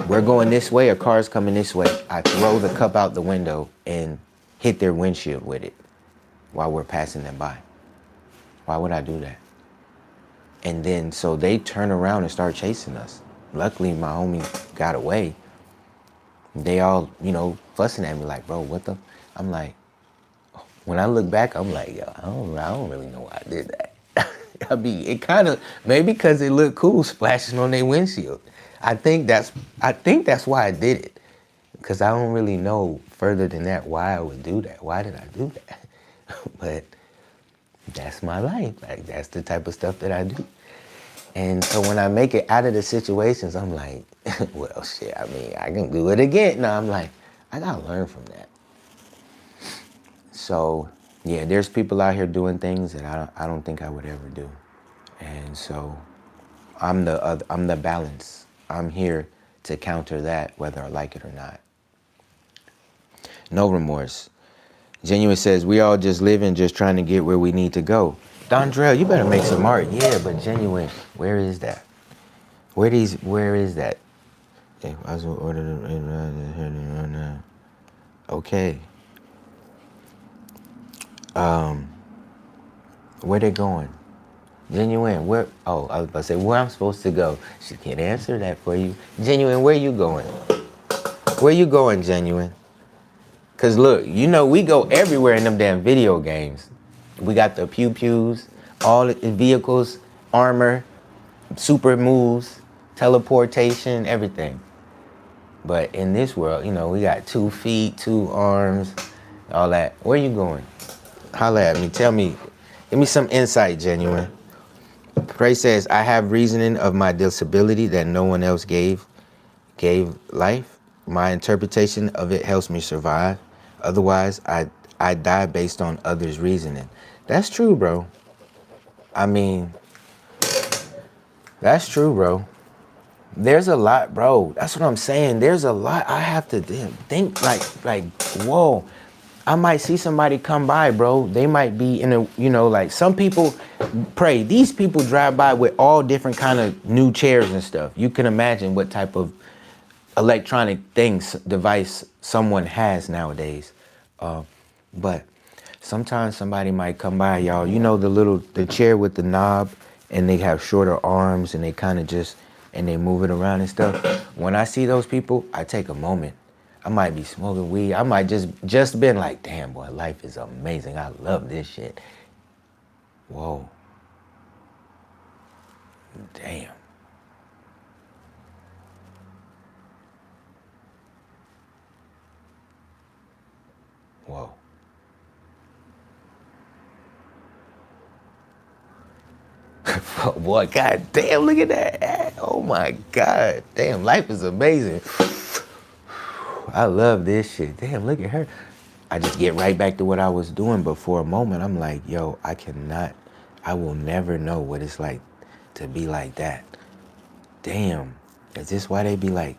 We're going this way, a car's coming this way. I throw the cup out the window and hit their windshield with it while we're passing them by. Why would I do that? And then, so they turn around and start chasing us. Luckily, my homie got away. They all, fussing at me like, bro, what the? I'm like, when I look back, I'm like, yo, I don't really know why I did that. I mean, it kind of, maybe because it looked cool splashing on their windshield. I think that's why I did it. Because I don't really know further than that why I would do that. Why did I do that? But that's my life. Like, that's the type of stuff that I do. And so when I make it out of the situations, I'm like, well, shit, I mean, I can do it again. No, I'm like, I gotta learn from that. So, yeah, there's people out here doing things that I don't think I would ever do. And so I'm the balance. I'm here to counter that, whether I like it or not. No remorse. Genuine says, we all just living, just trying to get where we need to go. Dondrell, you better make some art. Yeah, but Genuine, where is that? Where is that? Okay. Where they going? Genuine, where? Oh, I was about to say, where I'm supposed to go. She can't answer that for you. Genuine, where you going? Where you going, Genuine? Because look, we go everywhere in them damn video games. We got the pew-pews, all the vehicles, armor, super moves, teleportation, everything. But in this world, we got 2 feet, 2 arms, all that. Where you going? Holla at me. Tell me. Give me some insight, Genuine. Prey says, I have reasoning of my disability that no one else gave life. My interpretation of it helps me survive. Otherwise, I die based on others' reasoning. That's true, bro. I mean, that's true, bro. There's a lot, bro. That's what I'm saying. There's a lot. I have to think like, whoa. I might see somebody come by, bro. They might be in a, like some people pray. These people drive by with all different kind of new chairs and stuff. You can imagine what type of electronic device someone has nowadays. But sometimes somebody might come by, y'all. The chair with the knob, and they have shorter arms, and they kind of and they move it around and stuff. When I see those people, I take a moment. I might be smoking weed. I might just been like, damn, boy, life is amazing. I love this shit. Whoa. Damn. Whoa. Boy, god damn, look at that. Oh my god. Damn, life is amazing. I love this shit. Damn, look at her. I just get right back to what I was doing, but for a moment, I'm like, yo, I will never know what it's like to be like that. Damn, is this why they be like,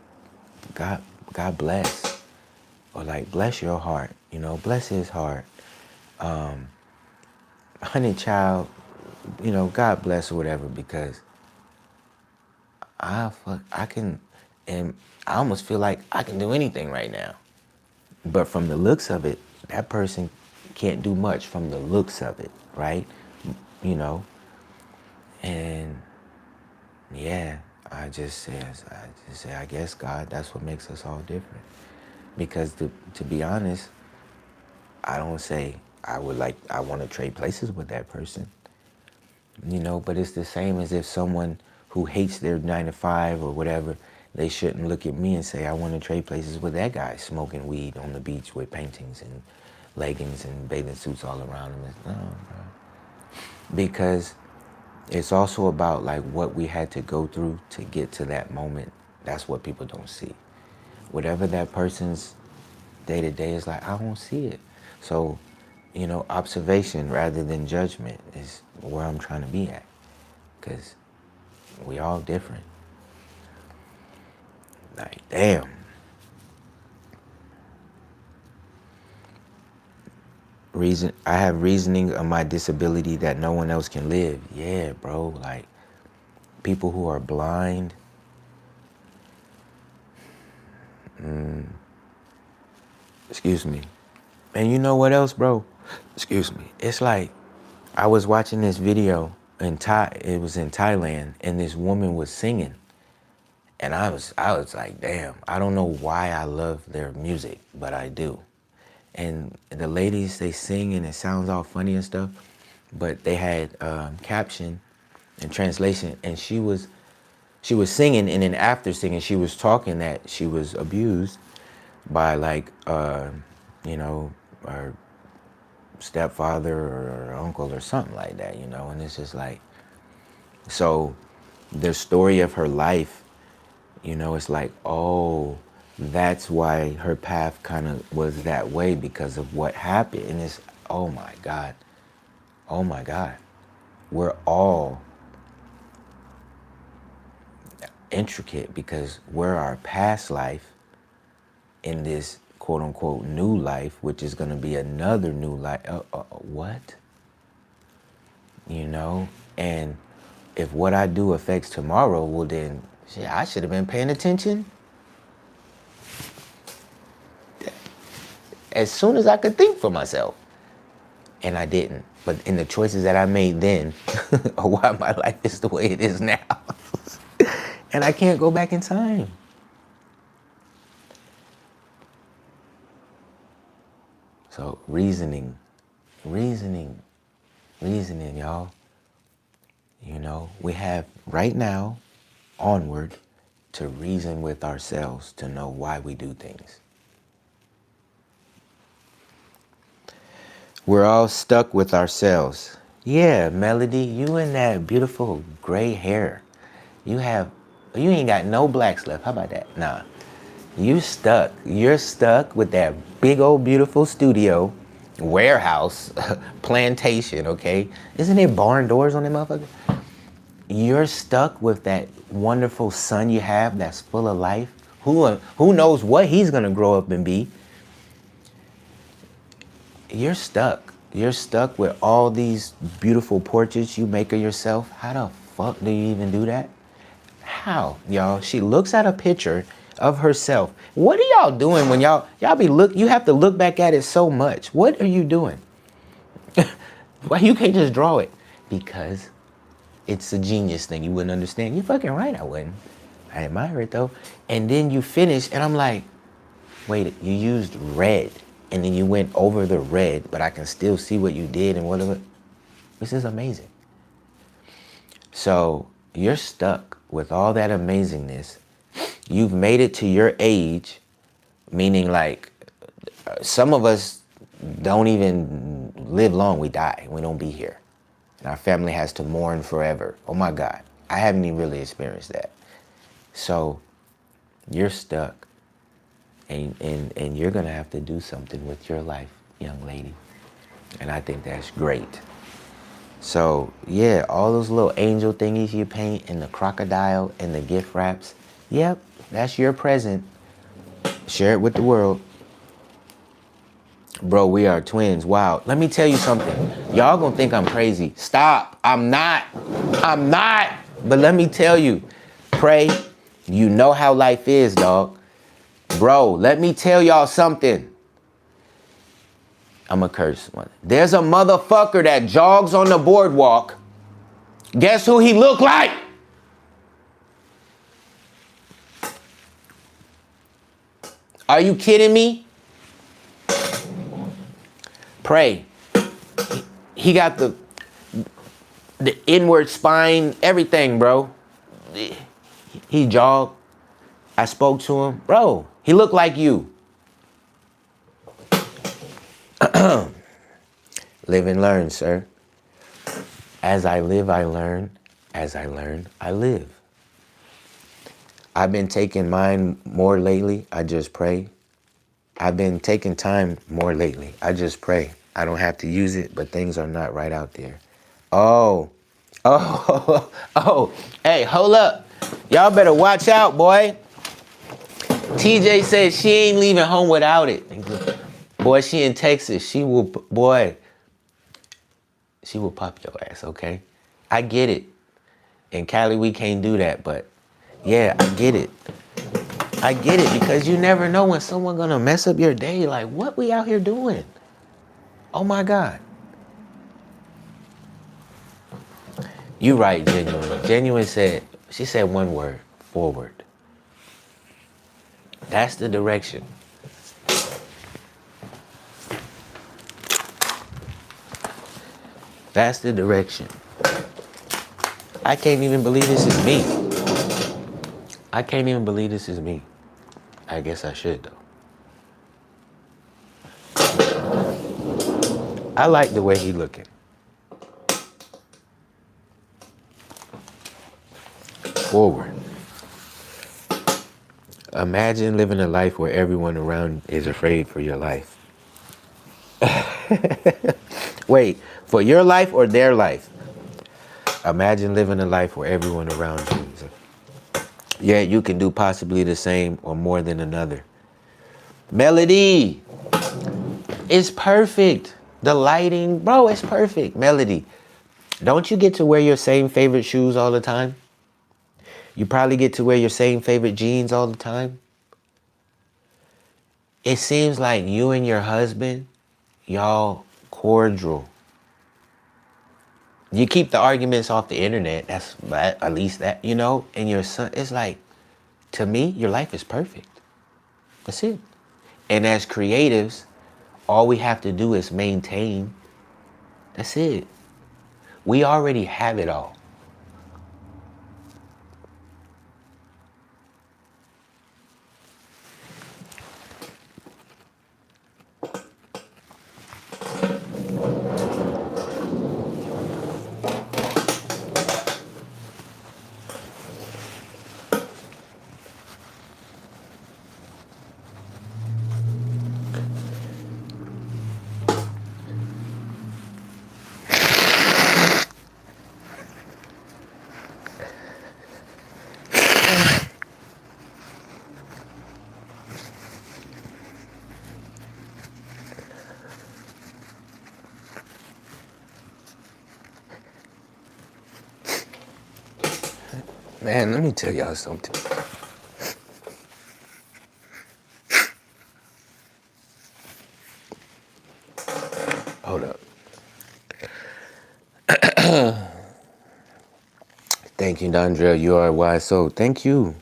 God bless? Or like, bless your heart, bless his heart. Honey child, God bless or whatever, because I almost feel like I can do anything right now. But from the looks of it, that person can't do much from the looks of it, right? And yeah, I just say, I guess God, that's what makes us all different. Because to be honest, I don't say I want to trade places with that person. You know, but it's the same as if someone who hates their 9 to 5 or whatever, they shouldn't look at me and say, I want to trade places with that guy smoking weed on the beach with paintings and leggings and bathing suits all around him. No, bro. Because it's also about like what we had to go through to get to that moment. That's what people don't see. Whatever that person's day to day is like, I don't see it. So, you know, observation rather than judgment is where I'm trying to be at. Because we all different. Like, damn. I have reasoning of my disability that no one else can live. Yeah, bro. Like, people who are blind. Excuse me. And you know what else, bro? Excuse me. It's like, I was watching this video in it was in Thailand, and this woman was singing. And I was like, damn, I don't know why I love their music, but I do. And the ladies, they sing and it sounds all funny and stuff, but they had caption and translation, and she was singing, and then after singing, she was talking that she was abused by like, you know, her stepfather or her uncle or something like that, you know, and it's just like, so the story of her life, you know, it's like, oh, that's why her path kind of was that way because of what happened. And it's, oh my God, we're all intricate because we're our past life in this quote unquote new life, which is going to be another new life. What? You know, and if what I do affects tomorrow, well then, shit, I should have been paying attention as soon as I could think for myself. And I didn't. But in the choices that I made then are why my life is the way it is now. And I can't go back in time. So reasoning, y'all. You know, we have right now onward to reason with ourselves to know why we do things. We're all stuck with ourselves. Yeah, Melody, you and that beautiful gray hair. You ain't got no blacks left. How about that? Nah. You're stuck with that big old beautiful studio, warehouse, plantation, okay? Isn't there barn doors on that motherfucker? You're stuck with that wonderful son you have that's full of life. Who knows what he's gonna grow up and be? You're stuck. You're stuck with all these beautiful portraits you make of yourself. How the fuck do you even do that? How, y'all? She looks at a picture of herself. What are y'all doing when y'all you have to look back at it so much. What are you doing? Why you can't just draw it? Because it's a genius thing. You wouldn't understand. You're fucking right, I wouldn't. I admire it though. And then you finish and I'm like, wait, you used red. And then you went over the red, but I can still see what you did and whatever. This is amazing. So you're stuck with all that amazingness. You've made it to your age, meaning like some of us don't even live long, we die. We don't be here. And our family has to mourn forever. Oh my God, I haven't even really experienced that. So you're stuck. And you're gonna have to do something with your life, young lady. And I think that's great. So yeah, all those little angel thingies you paint and the crocodile and the gift wraps, yep, that's your present. Share it with the world. Bro, we are twins. Wow. Let me tell you something. Y'all gonna think I'm crazy. Stop. I'm not. But let me tell you, pray, you know how life is, dog. Bro, let me tell y'all something. I'm a curse one. There's a motherfucker that jogs on the boardwalk. Guess who he look like? Are you kidding me? Pray. He got the inward spine, everything, bro. He jogged. I spoke to him. Bro, he looked like you. Live and learn, sir. As I live, I learn. As I learn, I live. I've been taking mine more lately. I just pray. I've been taking time more lately. I just pray. I don't have to use it, but things are not right out there. Oh. Hey, hold up. Y'all better watch out, boy. TJ said she ain't leaving home without it. Boy, she in Texas. She will pop your ass, okay? I get it. In Cali, we can't do that, but yeah, I get it. I get it, because you never know when someone gonna mess up your day. Like, what we out here doing? Oh my God. You right, Genuine. Genuine said, she said one word, forward. That's the direction. That's the direction. I can't even believe this is me. I can't even believe this is me. I guess I should, though. I like the way he looking. Forward. Imagine living a life where everyone around is afraid for your life. Wait, for your life or their life? Imagine living a life where everyone around you is. Yeah, you can do possibly the same or more than another. Melody, it's perfect. The lighting, bro, it's perfect. Melody, don't you get to wear your same favorite shoes all the time? You probably get to wear your same favorite jeans all the time. It seems like you and your husband, y'all cordial. You keep the arguments off the internet. That's at least that, you know. And your son, it's like, to me, your life is perfect. That's it. And as creatives, all we have to do is maintain. That's it. We already have it all. Man, let me tell y'all something. Hold up. Thank you, Dondrell. You are wise soul. Thank you.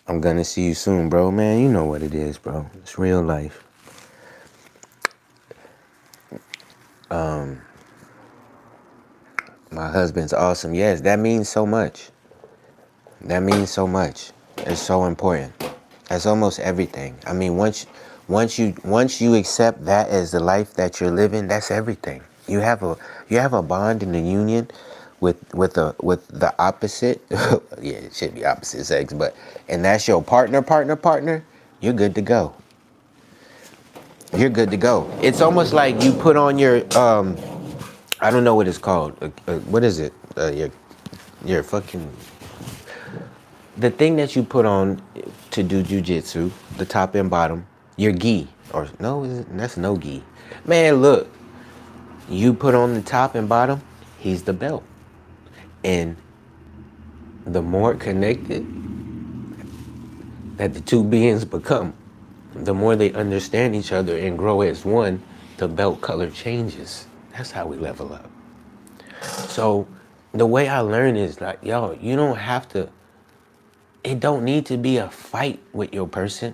I'm gonna see you soon, bro. Man, you know what it is, bro. It's real life. My husband's awesome. Yes, that means so much. That means so much. It's so important. That's almost everything. I mean, once you accept that as the life that you're living, that's everything. You have a bond in the union with the opposite. Yeah, it should be opposite sex, and that's your partner. You're good to go. You're good to go. It's almost like you put on your I don't know what it's called. What is it? Your fucking, the thing that you put on to do jujitsu, the top and bottom, your gi. Or no, that's no gi. Man, look, you put on the top and bottom, he's the belt. And the more connected that the two beings become, the more they understand each other and grow as one, the belt color changes. That's how we level up. So the way I learn is like, yo, you don't have to, it don't need to be a fight with your person.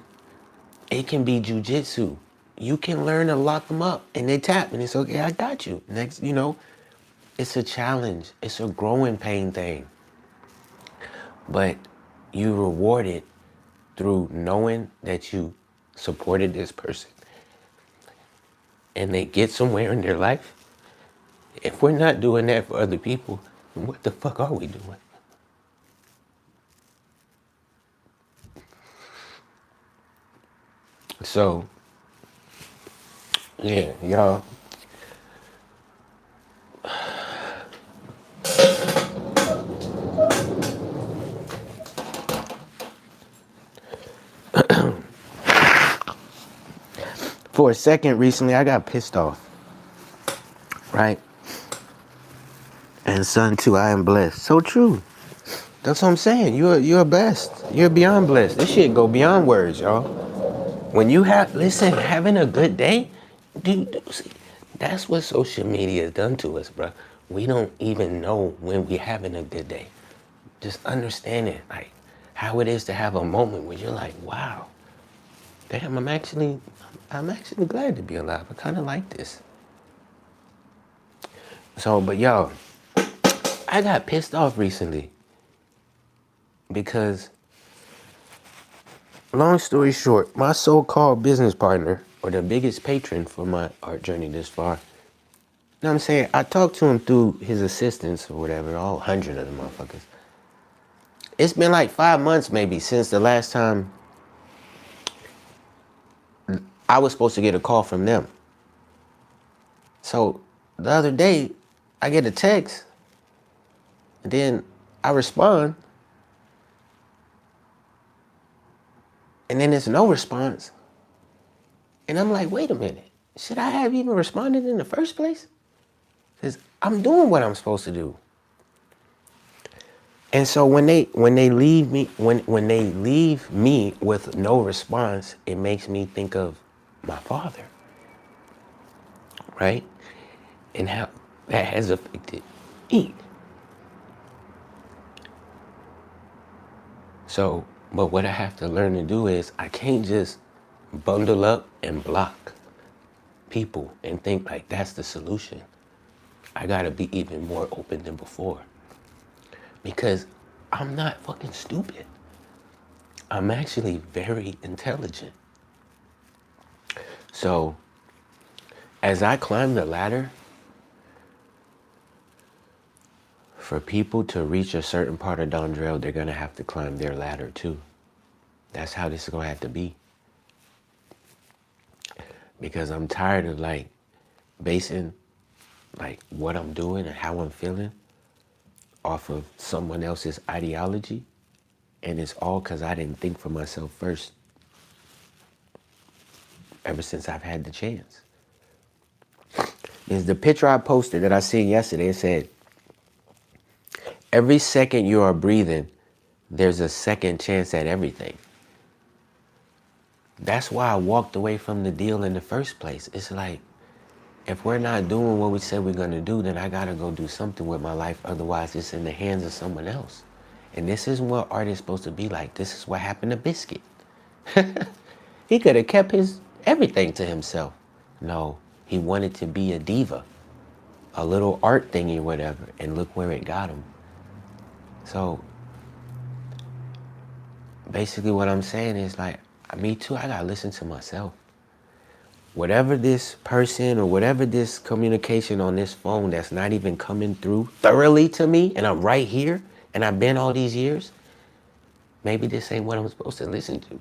It can be jujitsu. You can learn to lock them up and they tap and it's okay, I got you. Next, it's a challenge. It's a growing pain thing. But you reward it through knowing that you supported this person and they get somewhere in their life. If we're not doing that for other people, what the fuck are we doing? So, yeah, y'all. For a second recently, I got pissed off, right? And son, too, I am blessed. So true. That's what I'm saying. You're blessed. You're beyond blessed. This shit go beyond words, y'all. When you listen, having a good day, see, that's what social media has done to us, bro. We don't even know when we're having a good day. Just understanding, like, how it is to have a moment where you're like, wow, damn, I'm actually glad to be alive. I kind of like this. So, but y'all, I got pissed off recently because, long story short, my so-called business partner, or the biggest patron for my art journey this far, you know what I'm saying? I talked to him through his assistants or whatever, all 100 of them motherfuckers. It's been like 5 months maybe since the last time I was supposed to get a call from them. So the other day, I get a text, and then I respond, and then there's no response. And I'm like, wait a minute, should I have even responded in the first place? Because I'm doing what I'm supposed to do. And so when they leave me when they leave me with no response, it makes me think of my father, right? And how that has affected me. So, but what I have to learn to do is I can't just bundle up and block people and think like that's the solution. I gotta be even more open than before. Because I'm not fucking stupid. I'm actually very intelligent. So, as I climb the ladder, for people to reach a certain part of Dondrell, they're gonna have to climb their ladder too. That's how this is gonna have to be. Because I'm tired of like basing like what I'm doing and how I'm feeling off of someone else's ideology. And it's all because I didn't think for myself first ever since I've had the chance. Is the picture I posted that I seen yesterday, it said, every second you are breathing, there's a second chance at everything. That's why I walked away from the deal in the first place. It's like, if we're not doing what we said we're gonna do, then I gotta go do something with my life. Otherwise, it's in the hands of someone else. And this isn't what art is supposed to be like. This is what happened to Biscuit. He could have kept his everything to himself. No, he wanted to be a diva, a little art thingy or whatever, and look where it got him. So basically what I'm saying is like, me too, I gotta listen to myself. Whatever this person or whatever this communication on this phone that's not even coming through thoroughly to me, and I'm right here, and I've been all these years, maybe this ain't what I'm supposed to listen to.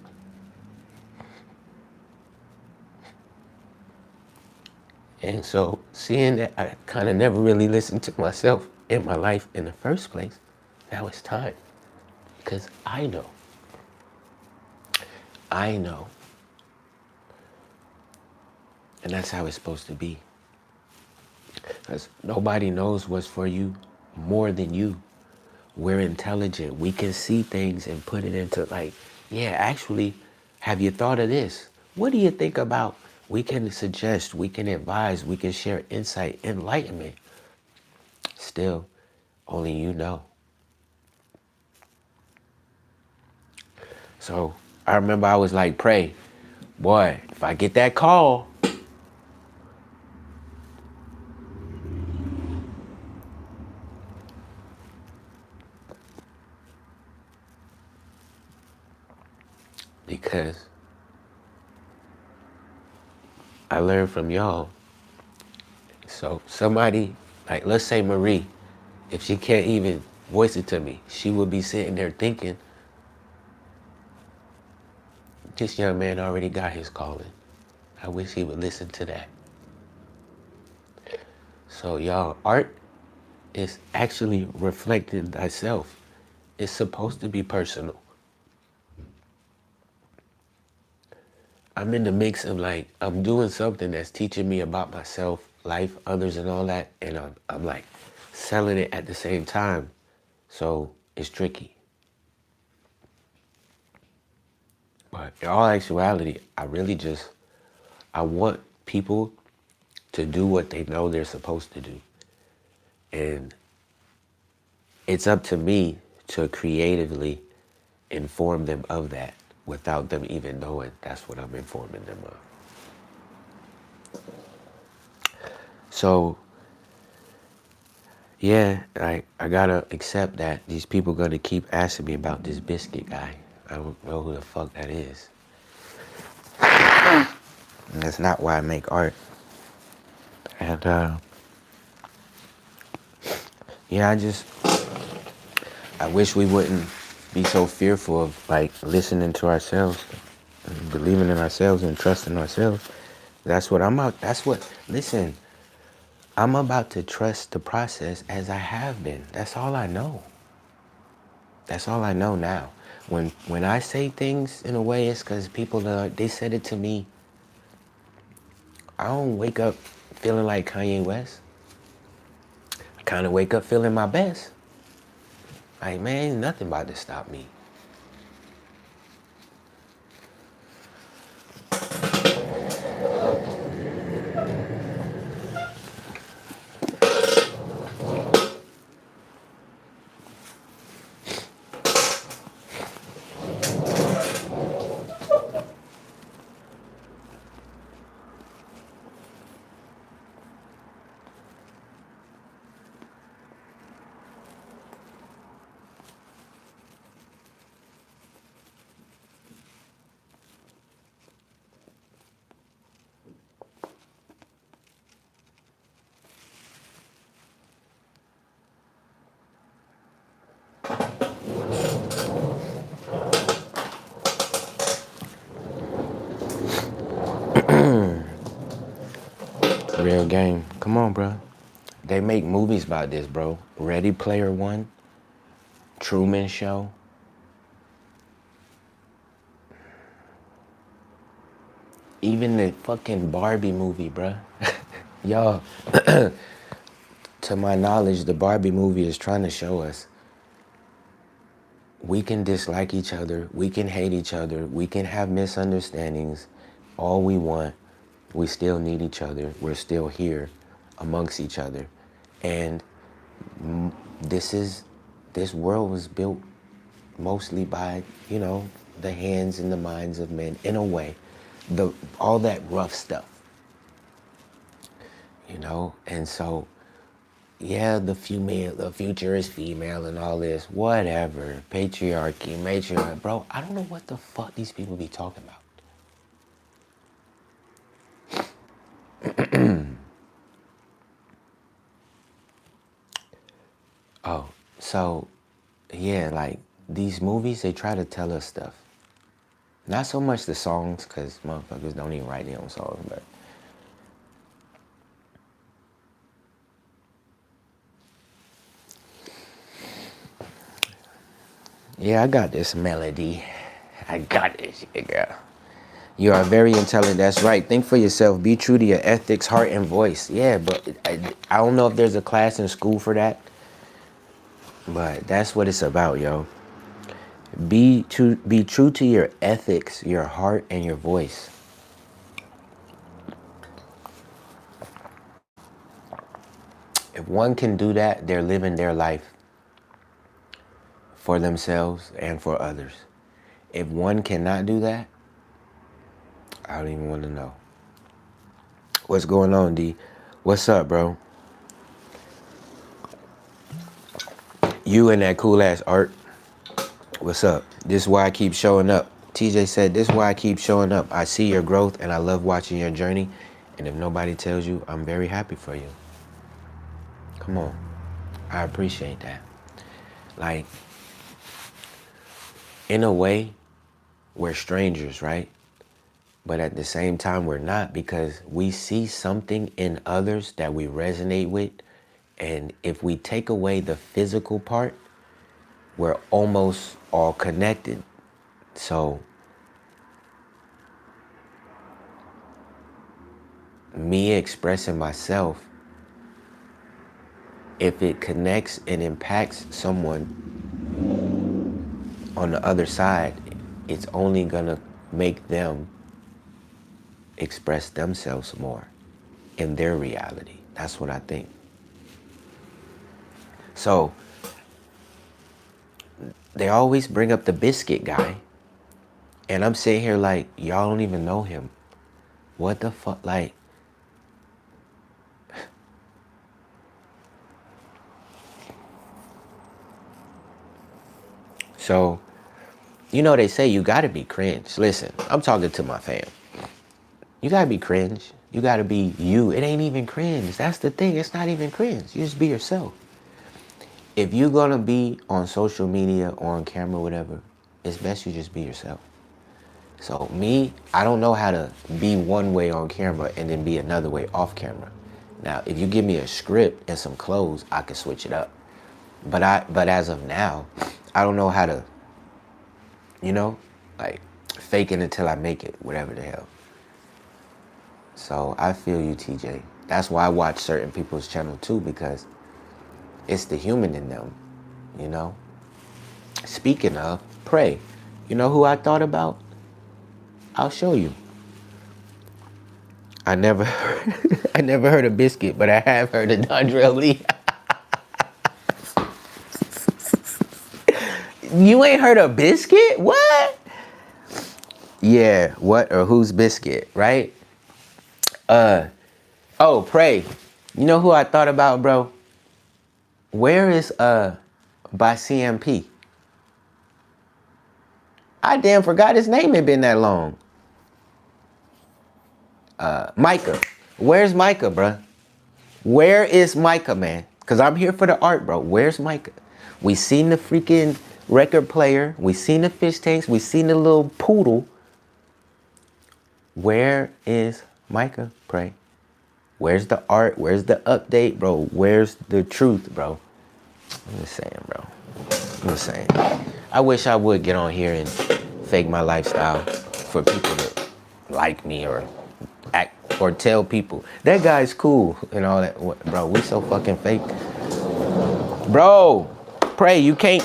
And so seeing that I kind of never really listened to myself in my life in the first place, now it's time. Because I know. And that's how it's supposed to be. Because nobody knows what's for you more than you. We're intelligent. We can see things and put it into like, yeah, actually, have you thought of this? What do you think about? We can suggest, we can advise, we can share insight, enlightenment. Still, only you know. So I remember I was like, pray. Boy, if I get that call, because I learned from y'all. So somebody, like let's say Marie, if she can't even voice it to me, she would be sitting there thinking, this young man already got his calling. I wish he would listen to that. So y'all, art is actually reflecting thyself. It's supposed to be personal. I'm in the mix of like, I'm doing something that's teaching me about myself, life, others, and all that. And I'm like selling it at the same time. So it's tricky. But in all actuality, I want people to do what they know they're supposed to do. And it's up to me to creatively inform them of that without them even knowing that's what I'm informing them of. So, yeah, I gotta accept that these people gonna keep asking me about this biscuit guy. I don't know who the fuck that is. And that's not why I make art. And, yeah, I wish we wouldn't be so fearful of like listening to ourselves, and believing in ourselves and trusting ourselves. Listen, I'm about to trust the process as I have been. That's all I know. That's all I know now. When I say things in a way, it's because they said it to me. I don't wake up feeling like Kanye West. I kind of wake up feeling my best. Like, man, ain't nothing about to stop me. Real game. Come on, bro. They make movies about this, bro. Ready Player One, Truman Show. Even the fucking Barbie movie, bro. Y'all, to my knowledge, the Barbie movie is trying to show us we can dislike each other, we can hate each other, we can have misunderstandings, all we want. We still need each other. We're still here amongst each other. And this world was built mostly by, the hands and the minds of men in a way. All that rough stuff. And so, yeah, the future is female and all this, whatever, patriarchy, matriarchy, bro, I don't know what the fuck these people be talking about. Oh, so, yeah, like, these movies, they try to tell us stuff. Not so much the songs, because motherfuckers don't even write their own songs, but yeah, I got this melody. I got this shit, girl. You are very intelligent. That's right. Think for yourself. Be true to your ethics, heart, and voice. Yeah, but I don't know if there's a class in school for that. But that's what it's about, yo. Be true to your ethics, your heart, and your voice. If one can do that, they're living their life for themselves and for others. If one cannot do that, I don't even want to know. What's going on, D? What's up, bro? You and that cool ass art. What's up? This is why I keep showing up. TJ said, this is why I keep showing up. I see your growth and I love watching your journey. And if nobody tells you, I'm very happy for you. Come on. I appreciate that. Like, in a way, we're strangers, right? But at the same time, we're not, because we see something in others that we resonate with. And if we take away the physical part, we're almost all connected. So me expressing myself, if it connects and impacts someone on the other side, it's only gonna make them express themselves more in their reality. That's what I think. So they always bring up the biscuit guy, and I'm sitting here like, y'all don't even know him. What the fuck? Like, so, you know, they say you gotta be cringe. Listen, I'm talking to my fam. You gotta be cringe. You gotta be you. It ain't even cringe. That's the thing. It's not even cringe. You just be yourself. If you're gonna be on social media or on camera, whatever, it's best you just be yourself. So me, I don't know how to be one way on camera and then be another way off camera. Now, if you give me a script and some clothes, I can switch it up. But as of now, I don't know how to, you know, like fake it until I make it, whatever the hell. So I feel you, TJ. That's why I watch certain people's channel too, because it's the human in them, you know? Speaking of, pray. You know who I thought about? I'll show you. I never heard of Biscuit, but I have heard of Dondrell Lee. You ain't heard of Biscuit? What? Yeah, what or who's Biscuit, right? Oh, pray. You know who I thought about, bro? Where is by CMP? I damn forgot his name had been that long. Micah. Where's Micah, bro? Where is Micah, man? Because I'm here for the art, bro. Where's Micah? We seen the freaking record player. We seen the fish tanks. We seen the little poodle. Where is Micah, pray? Where's the art? Where's the update, bro? Where's the truth, bro? I'm just saying, bro. I'm just saying. I wish I would get on here and fake my lifestyle for people to like me or act or tell people that guy's cool and all that. Bro, we so fucking fake. Bro, pray, you can't,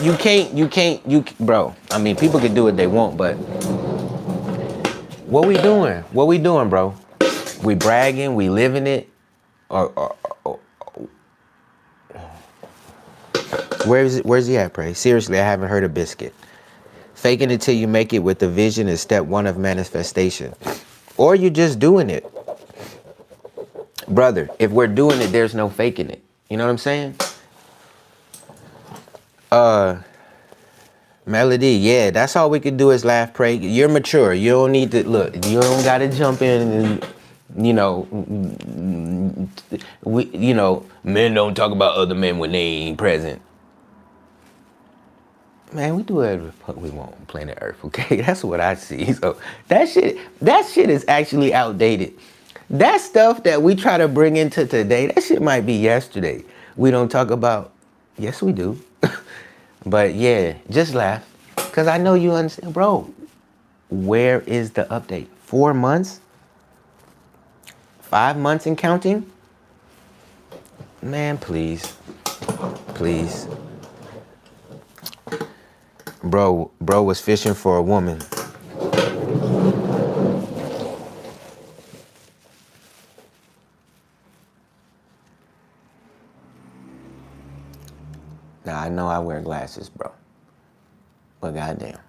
bro. I mean, people can do what they want, but what we doing? What we doing, bro? We bragging, we living it, or where's he at, pray? Seriously, I haven't heard of Biscuit. Faking it till you make it with the vision is step one of manifestation. Or you're just doing it. Brother, if we're doing it, there's no faking it. You know what I'm saying? Melody, yeah, that's all we can do is laugh, pray. You're mature. You don't need to, look, you don't got to jump in and, you know, men don't talk about other men when they ain't present. Man, we do whatever the fuck we want on planet Earth, okay? That's what I see. So that shit is actually outdated. That stuff that we try to bring into today, that shit might be yesterday. We don't talk about, yes we do. But yeah, just laugh. Cause I know you understand, bro. Where is the update? 4 months? 5 months and counting? Man, please. Please. Bro was fishing for a woman. Now, I know I wear glasses, bro. But goddamn.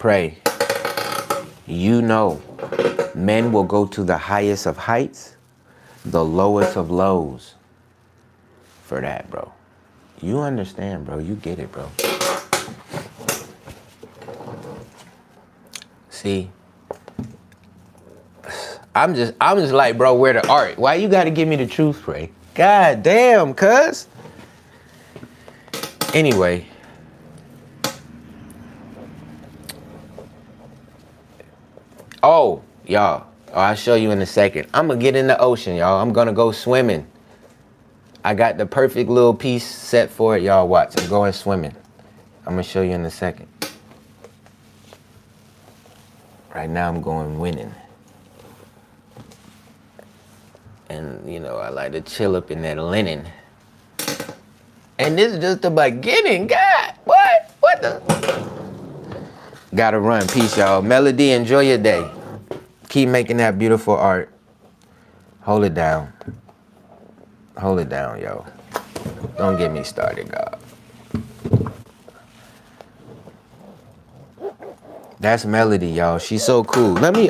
Pray. You know, men will go to the highest of heights, the lowest of lows for that, bro. You understand, bro. You get it, bro. See, I'm just like, bro, where the art? Why you gotta give me the truth, Pray? God damn, cuz. Anyway. Oh, y'all. I'll show you in a second. I'm gonna get in the ocean, y'all. I'm gonna go swimming. I got the perfect little piece set for it, y'all. Watch. I'm going swimming. I'm gonna show you in a second. Right now I'm going winning. And, you know, I like to chill up in that linen. And this is just the beginning, God. What? What the? Gotta run. Peace, y'all. Melody, enjoy your day. Keep making that beautiful art. Hold it down. Hold it down, yo. Don't get me started, God. That's Melody, y'all. She's so cool. Let me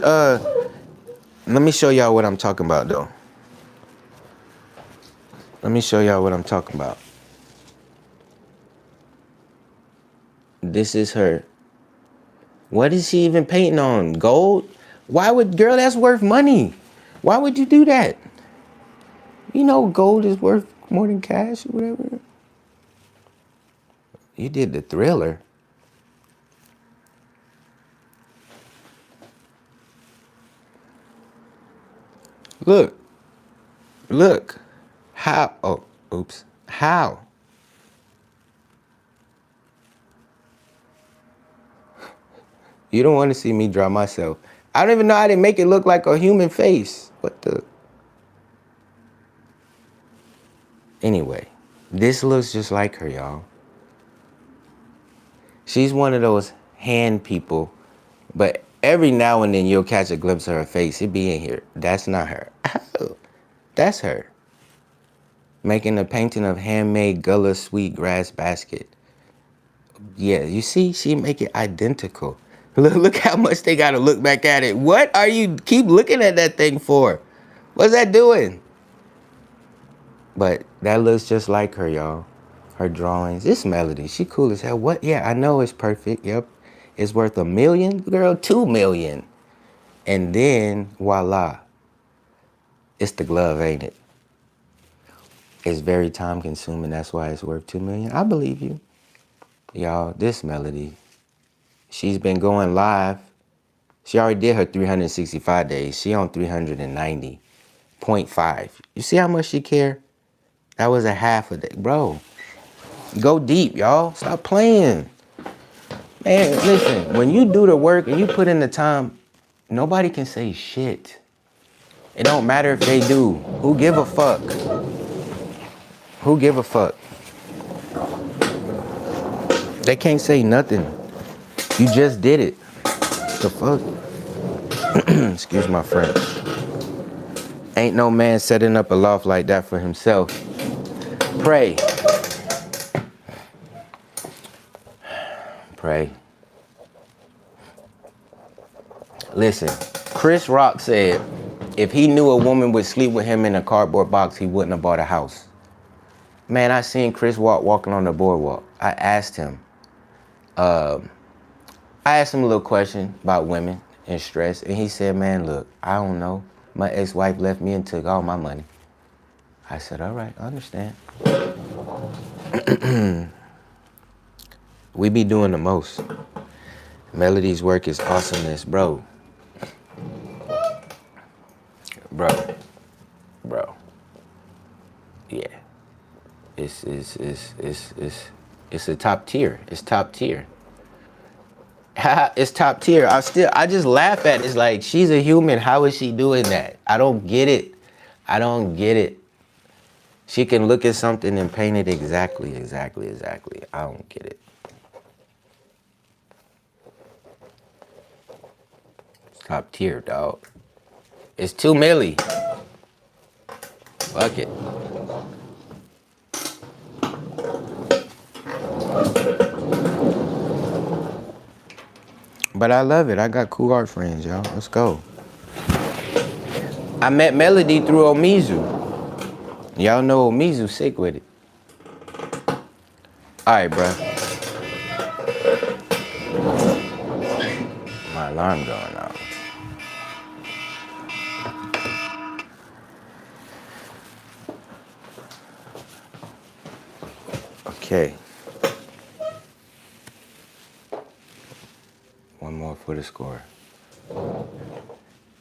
show y'all what I'm talking about, though. Let me show y'all what I'm talking about. This is her. What is she even painting on? Gold? Why would, girl, that's worth money. Why would you do that? You know gold is worth more than cash or whatever. You did the Thriller. Look. Look. How? Oh, oops. How? You don't want to see me draw myself. I don't even know how to make it look like a human face. What the? Anyway, this looks just like her, y'all. She's one of those hand people, but every now and then you'll catch a glimpse of her face. It be in here. That's not her. Oh, that's her. Making a painting of handmade Gullah sweet grass basket. Yeah, you see, she make it identical. Look how much they gotta look back at it. What are you keep looking at that thing for? What's that doing? But that looks just like her, y'all. Her drawings. This Melody, she cool as hell. What? Yeah, I know it's perfect. Yep. It's worth $1 million, girl, 2 million. And then, voila. It's the glove, ain't it? It's very time consuming. That's why it's worth 2 million. I believe you. Y'all, this Melody, she's been going live. She already did her 365 days. She on 390.5. You see how much she care? That was a half a day. Bro, go deep, y'all. Stop playing. Man, listen, when you do the work and you put in the time, nobody can say shit. It don't matter if they do. Who give a fuck? Who give a fuck? They can't say nothing. You just did it. The fuck? Excuse my French. Ain't no man setting up a loft like that for himself. Pray. Pray. Listen, Chris Rock said if he knew a woman would sleep with him in a cardboard box, he wouldn't have bought a house. Man, I seen Chris walking on the boardwalk. I asked him a little question about women and stress, and he said, man, look, I don't know. My ex-wife left me and took all my money. I said, all right, I understand. We be doing the most. Melody's work is awesomeness, bro. Bro. Yeah. It's a top tier. It's top tier. It's top tier. I just laugh at it. It's like, she's a human. How is she doing that? I don't get it. She can look at something and paint it exactly. I don't get it. It's top tier, dog. It's 2 milli. Fuck it. But I love it. I got cool art friends, y'all. Let's go. I met Melody through Omizu. Y'all know Omizu sick with it. All right, bro. My alarm going off. Okay. One more for the score.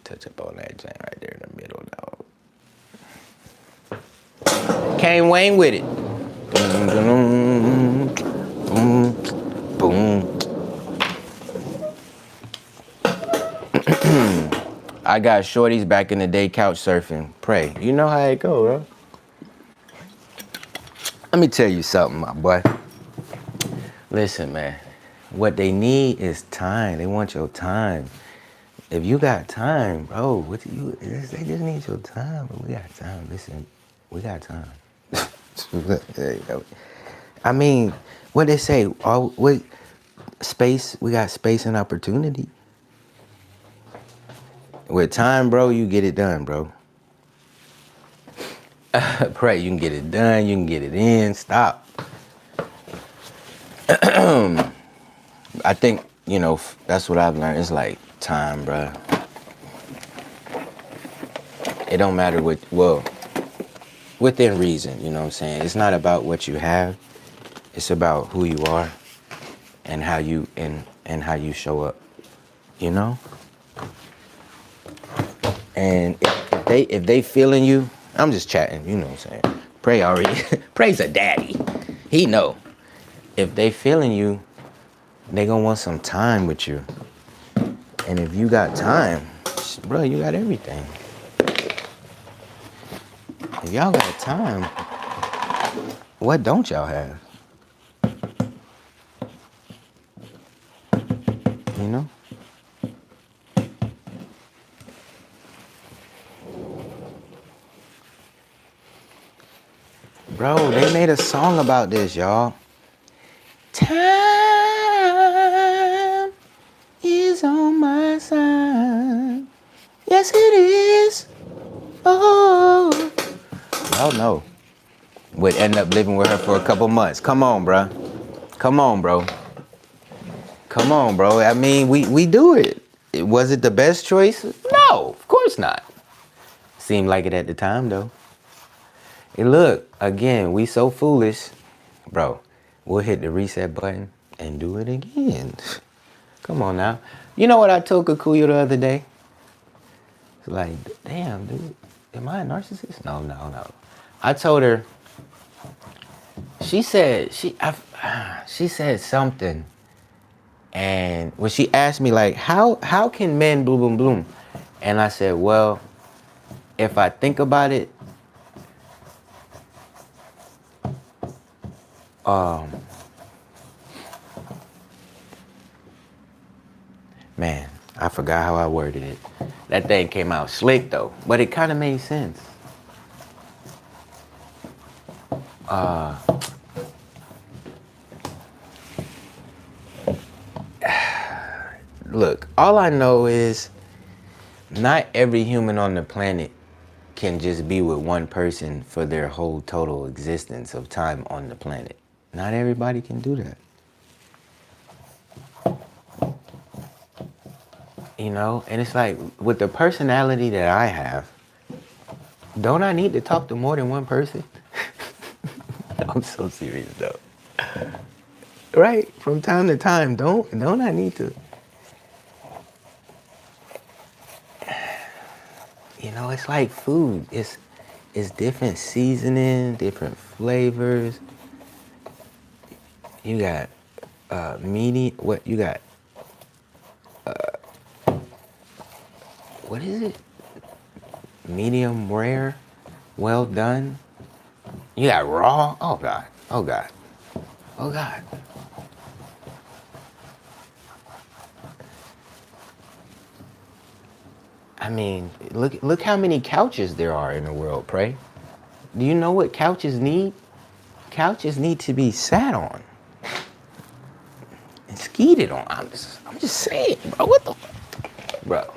Touch up on that joint right there in the middle, dog. Kane Wayne with it. Boom, boom. I got shorties back in the day couch surfing. Pray. You know how it go, bro. Let me tell you something, my boy. Listen, man. What they need is time. They want your time. If you got time, bro, they just need your time. But we got time. Listen, we got time. I mean, what they say? What space? We got space and opportunity. With time, bro, you get it done, bro. Pray, you can get it done. You can get it in. Stop. I think, that's what I've learned. It's like time, bro. It don't matter within reason, you know what I'm saying? It's not about what you have. It's about who you are and how you how you show up, you know? And if they feeling you, I'm just chatting, you know what I'm saying? Pray already. Pray's a daddy. He know. If they feeling you, they gonna want some time with you. And if you got time, bro, you got everything. If y'all got time, what don't y'all have? You know? Bro, they made a song about this, y'all. Time is on my side. Yes, it is. Oh. Y'all know. Would end up living with her for a couple months. Come on, bro. Come on, bro. Come on, bro. I mean, we do it. Was it the best choice? No, of course not. Seemed like it at the time, though. And look, again, we so foolish. Bro, we'll hit the reset button and do it again. Come on now. You know what I told Kikuya the other day? It's like, damn, dude, am I a narcissist? No. I told her, she said something. And when she asked me, like, how can men boom, boom, boom? And I said, well, if I think about it, man, I forgot how I worded it. That thing came out slick, though, but it kind of made sense. Look, all I know is not every human on the planet can just be with one person for their whole total existence of time on the planet. Not everybody can do that. You know, and it's like, with the personality that I have, don't I need to talk to more than one person? I'm so serious, though. Right? From time to time, don't I need to? You know, it's like food. It's different seasoning, different flavors. You got what is it? Medium rare, well done. You got raw. Oh God. I mean, look how many couches there are in the world, Pray. Do you know what couches need? Couches need to be sat on. It's heated on. I'm just saying, bro. What the, bro?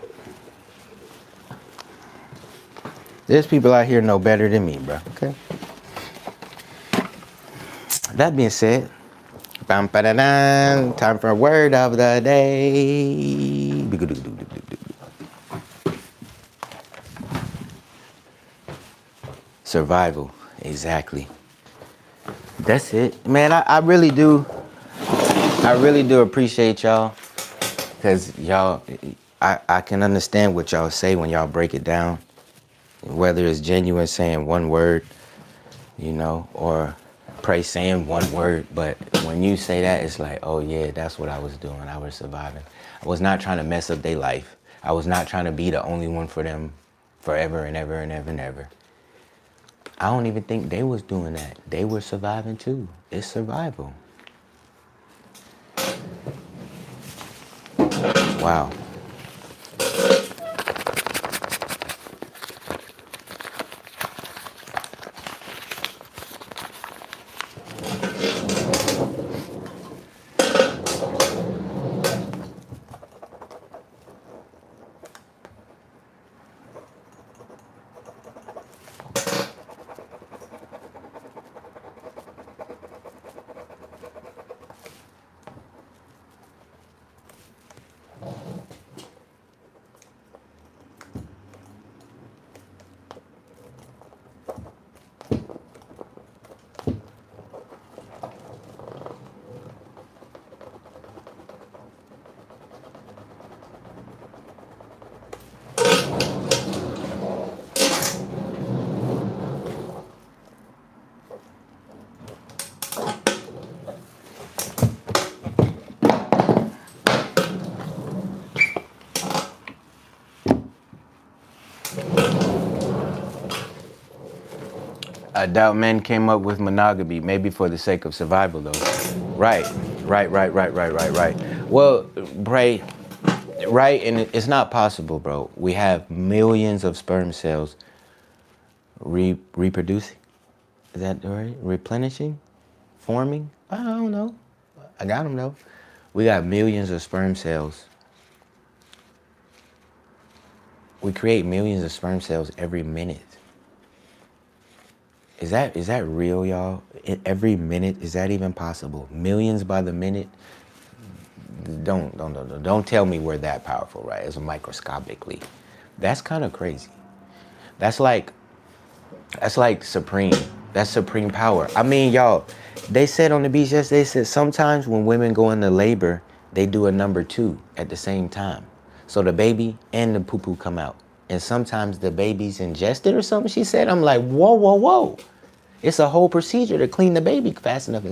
There's people out here know better than me, bro. Okay. That being said, time for a word of the day. Survival, exactly. That's it, man. I really do. I really do appreciate y'all, cause y'all, I can understand what y'all say when y'all break it down, whether it's genuine saying one word, you know, or pray saying one word. But when you say that, it's like, oh yeah, that's what I was doing. I was surviving. I was not trying to mess up their life. I was not trying to be the only one for them forever and ever and ever and ever. I don't even think they was doing that. They were surviving too. It's survival. Wow. I doubt men came up with monogamy, maybe for the sake of survival, though. Right. Well, Bray, right, and it's not possible, bro. We have millions of sperm cells reproducing. Is that right? Replenishing? Forming? I don't know. I got them, though. We got millions of sperm cells. We create millions of sperm cells every minute. Is that real, y'all? Every minute, is that even possible? Millions by the minute? Don't tell me we're that powerful, right? It's microscopically. That's kind of crazy. That's like supreme. That's supreme power. I mean, y'all, they said on the beach yesterday, they said sometimes when women go into labor, they do a number 2 at the same time. So the baby and the poo-poo come out. And sometimes the baby's ingested or something, she said. I'm like, whoa. It's a whole procedure to clean the baby fast enough.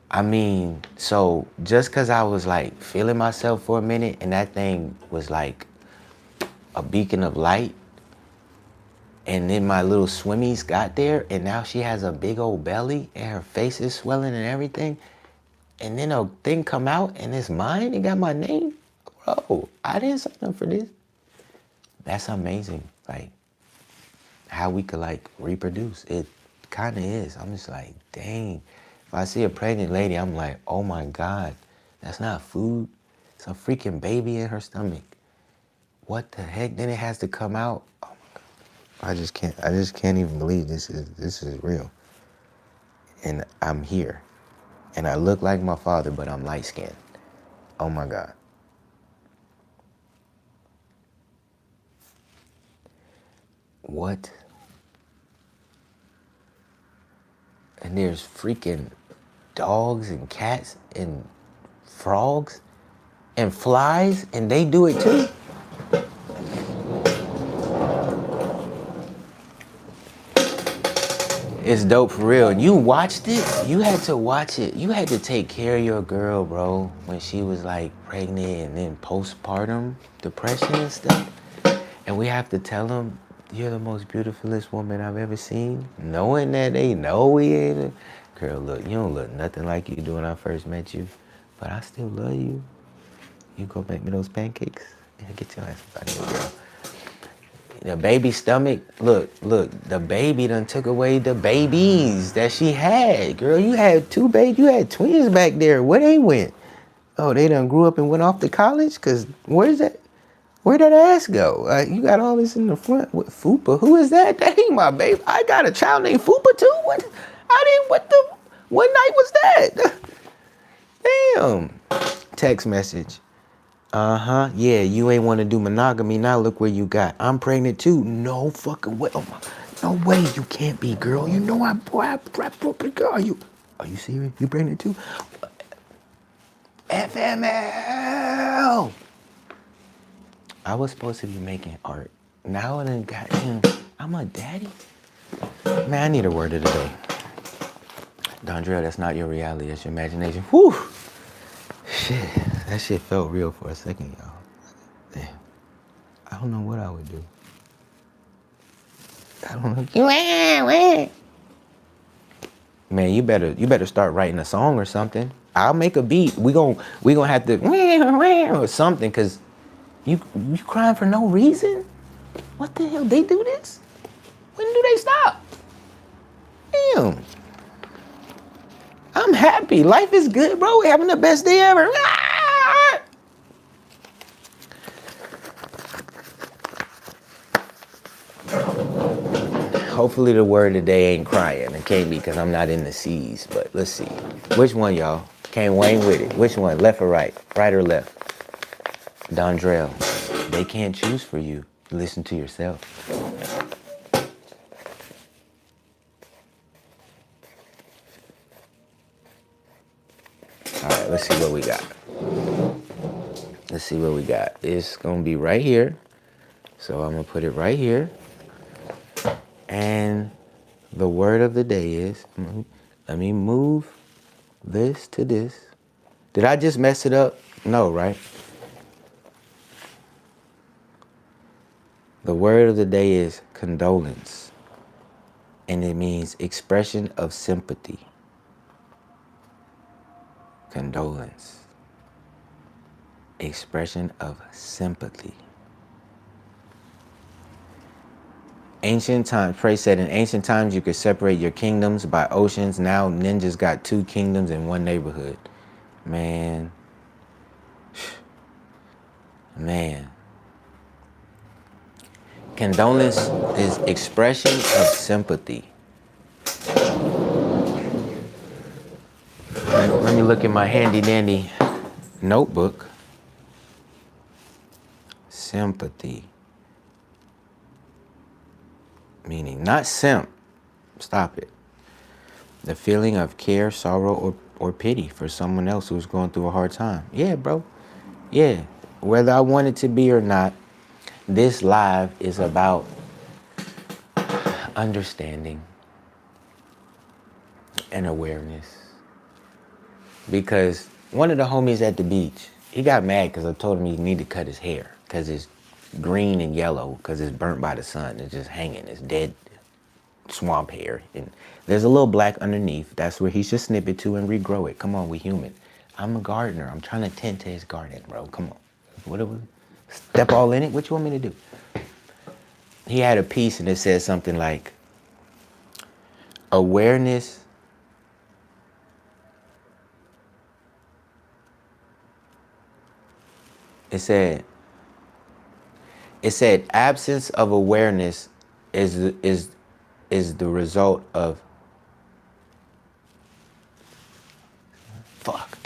I mean, so just because I was like feeling myself for a minute and that thing was like a beacon of light, and then my little swimmies got there and now she has a big old belly and her face is swelling and everything, and then a thing come out and it's mine, it got my name. Bro, I didn't sign up for this. That's amazing. Like how we could like reproduce. It kind of is. I'm just like, dang. If I see a pregnant lady, I'm like, oh my God, that's not food. It's a freaking baby in her stomach. What the heck? Then it has to come out. Oh my God. I just can't even believe this is real. And I'm here. And I look like my father, but I'm light skinned. Oh my God. What? And there's freaking dogs and cats and frogs and flies, and they do it too. It's dope for real. And you watched it? You had to watch it. You had to take care of your girl, bro, when she was like pregnant and then postpartum depression and stuff. And we have to tell them, you're the most beautifulest woman I've ever seen. Knowing that they know we ain't. Girl, look, you don't look nothing like you do when I first met you, but I still love you. You go make me those pancakes and get your ass out of here, girl. The baby stomach, look, the baby done took away the babies that she had. Girl, you had two babies, you had twins back there. Where they went? Oh, they done grew up and went off to college? Cause where'd that ass go? You got all this in the front with Fupa. Who is that? That ain't my baby. I got a child named Fupa too? What night was that? Damn. Text message. Yeah, you ain't want to do monogamy. Now look where you got. I'm pregnant too. No fucking way. Oh my, no way you can't be, girl. You know I girl. Are you serious? You pregnant too? FML. I was supposed to be making art. Now I done got him. I'm a daddy. Man, I need a word of the day. Dondrell, that's not your reality. That's your imagination. Whew. Shit, that shit felt real for a second, y'all. Damn. I don't know what I would do. I don't know. Man, you better start writing a song or something. I'll make a beat. We gonna have to or something, cause you crying for no reason. What the hell? They do this? When do they stop? Damn. I'm happy. Life is good, bro. We're having the best day ever. Hopefully the word of the day ain't crying. It can't be because I'm not in the seas. But let's see. Which one, y'all? Came Wayne with it. Which one? Left or right? Right or left? Dondrell. They can't choose for you. Listen to yourself. All right, let's see what we got. Let's see what we got. It's going to be right here. So I'm going to put it right here. And the word of the day is, let me move this to this. Did I just mess it up? No, right? The word of the day is condolence. And it means expression of sympathy. Condolence. Expression of sympathy. Ancient times, Prey said, in ancient times you could separate your kingdoms by oceans. Now ninjas got 2 kingdoms in one neighborhood. Man. Man. Condolence is expression of sympathy. Let me look at my handy dandy notebook. Sympathy. Meaning, not simp. Stop it. The feeling of care, sorrow, or pity for someone else who's going through a hard time. Yeah, bro. Yeah. Whether I want it to be or not, this live is about understanding and awareness. Because one of the homies at the beach, he got mad because I told him he needed to cut his hair because it's green and yellow because it's burnt by the sun. It's just hanging. It's dead swamp hair. And there's a little black underneath. That's where he should snip it to and regrow it. Come on, we human. I'm a gardener. I'm trying to tend to his garden, bro. Come on. What do we step all in it? What you want me to do? He had a piece and it said something like, awareness It said absence of awareness is the result of fuck.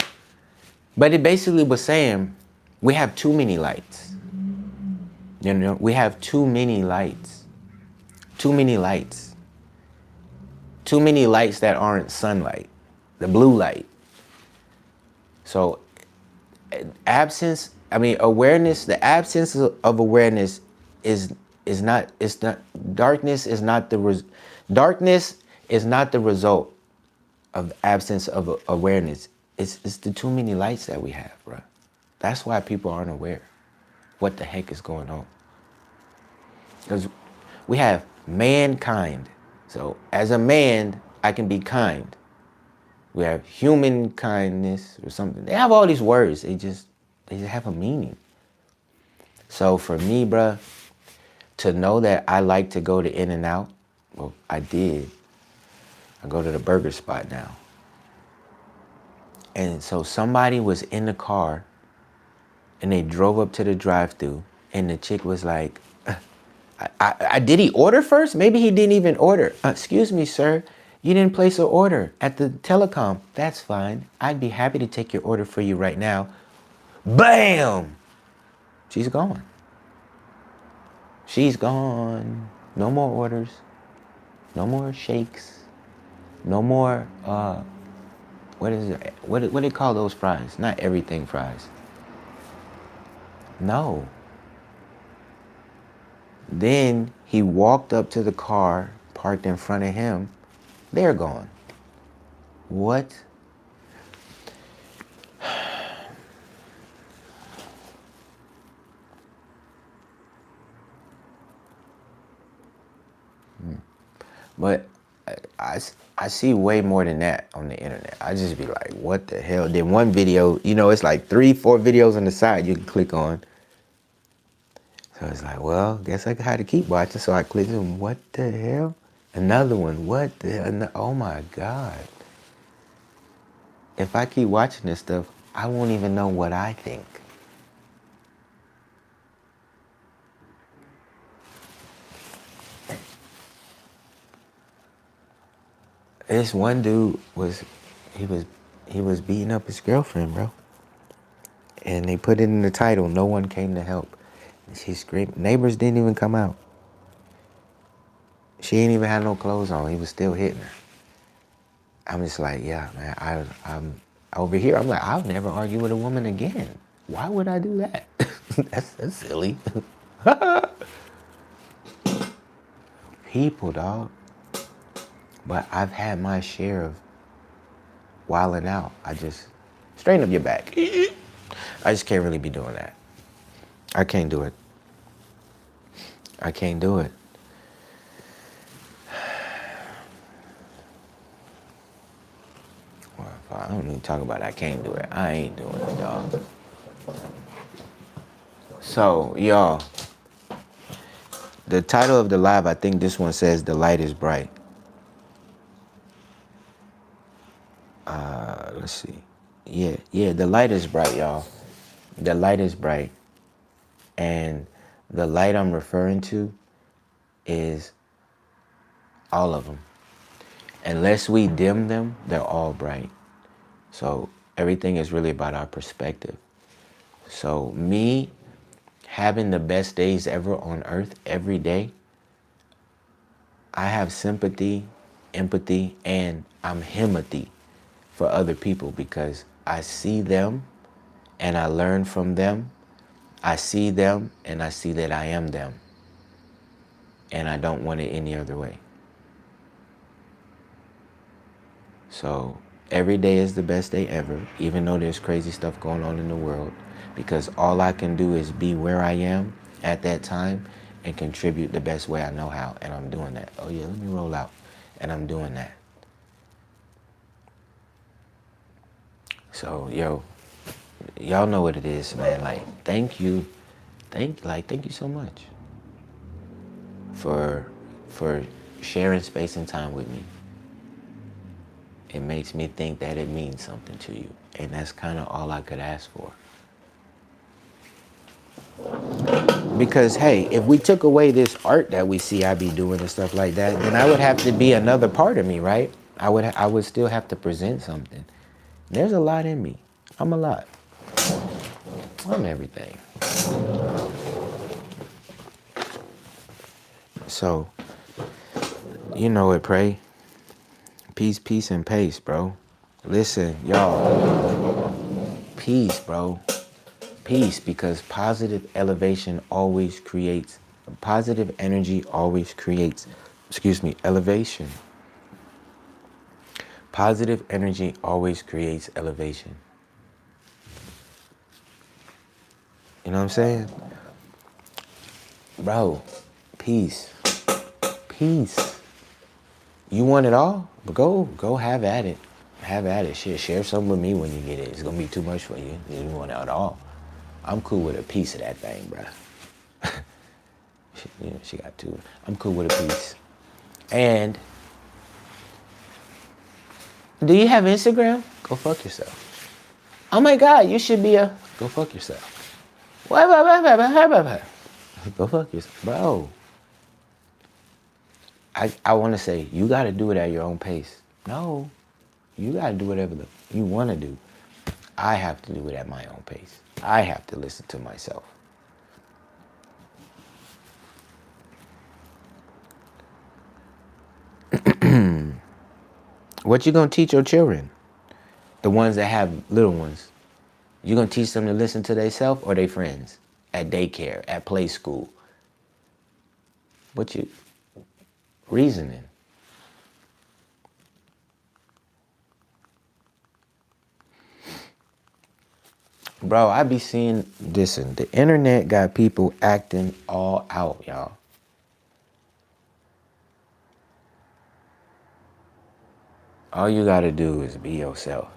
But it basically was saying we have too many lights. You know, we have too many lights. Too many lights. Too many lights that aren't sunlight. The blue light. So awareness, the absence of awareness is not darkness is not the result of the absence of awareness. It's the too many lights that we have, bro. That's why people aren't aware what the heck is going on. Because we have mankind. So as a man, I can be kind. We have human kindness or something. They have all these words. They just have a meaning. So for me, bruh, to know that I like to go to In-N-Out, well, I did. I go to the burger spot now. And so somebody was in the car and they drove up to the drive-thru and the chick was like, did he order first? Maybe he didn't even order. Excuse me, sir. You didn't place an order at the telecom. That's fine. I'd be happy to take your order for you right now. Bam! She's gone. She's gone. No more orders. No more shakes. No more, what is it? What do they call those fries? Not everything fries. No. Then he walked up to the car, parked in front of him. They're gone. What? But I see way more than that on the internet. I just be like, what the hell? Then one video, you know, it's like 3-4 videos on the side you can click on. So it's like, well, guess I had to keep watching. So I clicked on, what the hell? Another one, what the hell? Oh my God. If I keep watching this stuff, I won't even know what I think. This one dude was beating up his girlfriend, bro. And they put it in the title, no one came to help. And she screamed. Neighbors didn't even come out. She ain't even had no clothes on. He was still hitting her. I'm just like, yeah, man, I'm over here. I'm like, I'll never argue with a woman again. Why would I do that? That's silly. People, dog. But I've had my share of wilding out. I just straighten up your back. I just can't really be doing that. I can't do it. I can't do it. Well, I don't even talk about it. I can't do it. I ain't doing it, dog. So, y'all, the title of the live, I think this one says, "The Light is Bright." Let's see. Yeah, the light is bright, y'all. The light is bright. And the light I'm referring to is all of them. Unless we dim them, they're all bright. So everything is really about our perspective. So me having the best days ever on earth every day, I have sympathy, empathy, and I'm himmathy for other people because I see them and I learn from them. I see them and I see that I am them. And I don't want it any other way. So every day is the best day ever, even though there's crazy stuff going on in the world, because all I can do is be where I am at that time and contribute the best way I know how. And I'm doing that. Oh yeah, let me roll out. And I'm doing that. So, yo, y'all know what it is, man. Like, thank you. Thank you so much for sharing space and time with me. It makes me think that it means something to you. And that's kind of all I could ask for. Because, hey, if we took away this art that we see I be doing and stuff like that, then I would have to be another part of me, right? I would still have to present something. There's a lot in me. I'm a lot. I'm everything. So, you know it, pray. Peace, peace, and pace, bro. Listen, y'all. Peace, bro. Peace, because positive elevation always creates, positive energy always creates, elevation. Positive energy always creates elevation. You know what I'm saying? Bro, peace. Peace. You want it all? Go have at it. Have at it. Shit, share some with me when you get it. It's gonna be too much for you. You want it all. I'm cool with a piece of that thing, bro. she got two. I'm cool with a piece. And do you have Instagram? Go fuck yourself. Oh my God, you should be a. Go fuck yourself. Go fuck yourself, bro. I want to say you got to do it at your own pace. No, you got to do whatever you want to do. I have to do it at my own pace. I have to listen to myself. What you gonna teach your children? The ones that have little ones. You gonna teach them to listen to themselves or their friends? At daycare, at play school. What you reasoning? Bro, I be seeing, listen, the internet got people acting all out, y'all. All you gotta do is be yourself.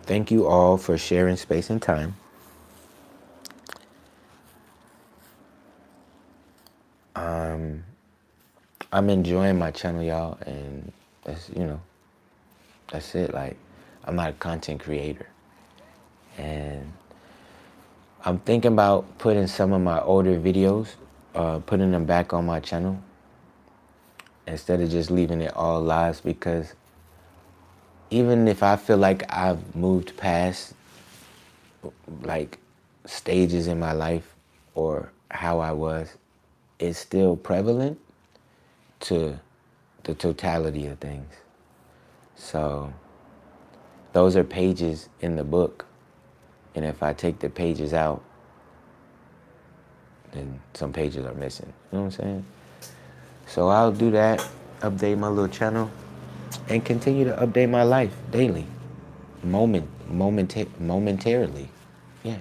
Thank you all for sharing space and time. I'm enjoying my channel, y'all, and that's, that's it. Like, I'm not a content creator. And I'm thinking about putting some of my older videos, putting them back on my channel instead of just leaving it all live, because even if I feel like I've moved past like stages in my life or how I was, it's still prevalent to the totality of things. So those are pages in the book. And if I take the pages out, then some pages are missing. You know what I'm saying? So I'll do that, update my little channel, and continue to update my life daily, momentarily. Yeah.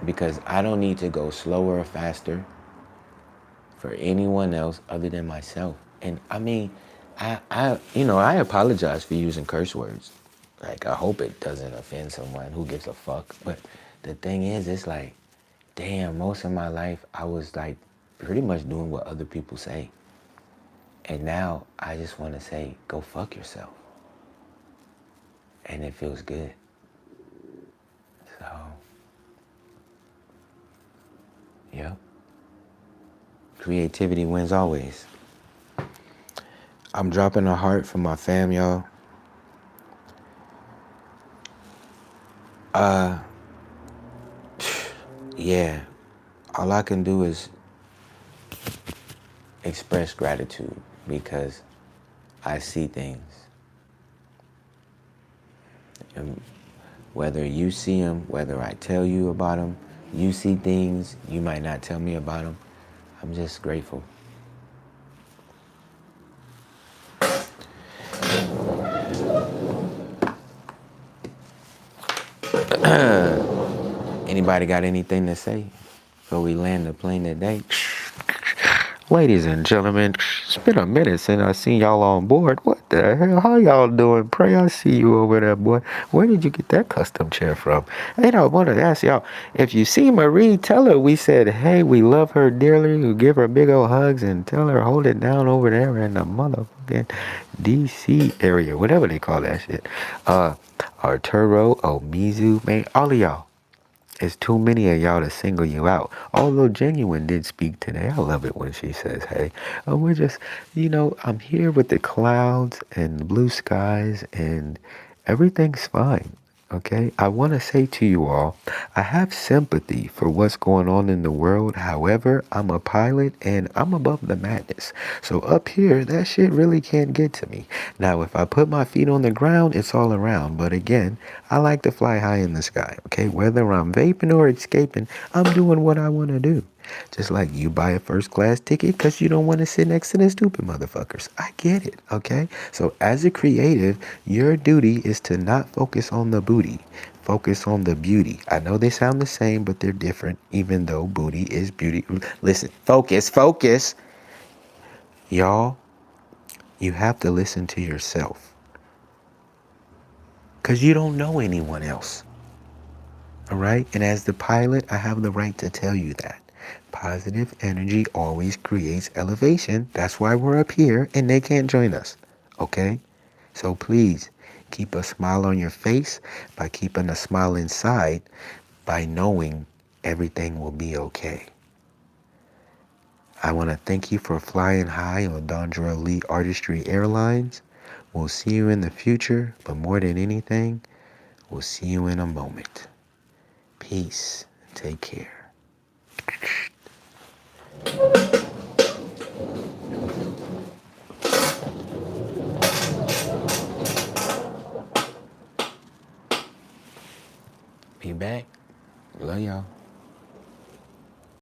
Because I don't need to go slower or faster for anyone else other than myself. And I mean, I apologize for using curse words. Like, I hope it doesn't offend someone. Who gives a fuck? But the thing is, it's like, damn, most of my life I was like pretty much doing what other people say. And now I just want to say, go fuck yourself. And it feels good. So, yeah. Creativity wins always. I'm dropping a heart for my fam, y'all. Yeah. All I can do is express gratitude because I see things. And whether you see them, whether I tell you about them, you see things, you might not tell me about them. I'm just grateful. Anybody got anything to say before we land the plane today? Ladies and gentlemen, it's been a minute since I seen y'all on board. What the hell? How y'all doing? Pray I see you over there, boy. Where did you get that custom chair from? And I wanted to ask y'all, if you see Marie, tell her we said, hey, we love her dearly. We give her big old hugs and tell her hold it down over there in the motherfucking DC area, whatever they call that shit. Arturo, Omizu, man, all of y'all. It's too many of y'all to single you out. Although Genuine did speak today. I love it when she says, hey, we're just, I'm here with the clouds and the blue skies and everything's fine. Okay, I want to say to you all, I have sympathy for what's going on in the world. However, I'm a pilot and I'm above the madness. So up here, that shit really can't get to me. Now, if I put my feet on the ground, it's all around. But again, I like to fly high in the sky. Okay, whether I'm vaping or escaping, I'm doing what I want to do. Just like you buy a first class ticket because you don't want to sit next to the stupid motherfuckers. I get it, okay? So as a creative, your duty is to not focus on the booty. Focus on the beauty. I know they sound the same, but they're different, even though booty is beauty. Listen, focus. Y'all, you have to listen to yourself. because you don't know anyone else. All right? And as the pilot, I have the right to tell you that. Positive energy always creates elevation. That's why we're up here and they can't join us. Okay? So please keep a smile on your face by keeping a smile inside by knowing everything will be okay. I want to thank you for flying high on Dondra Elite Artistry Airlines. We'll see you in the future, but more than anything, we'll see you in a moment. Peace. Take care. Be back. Love y'all.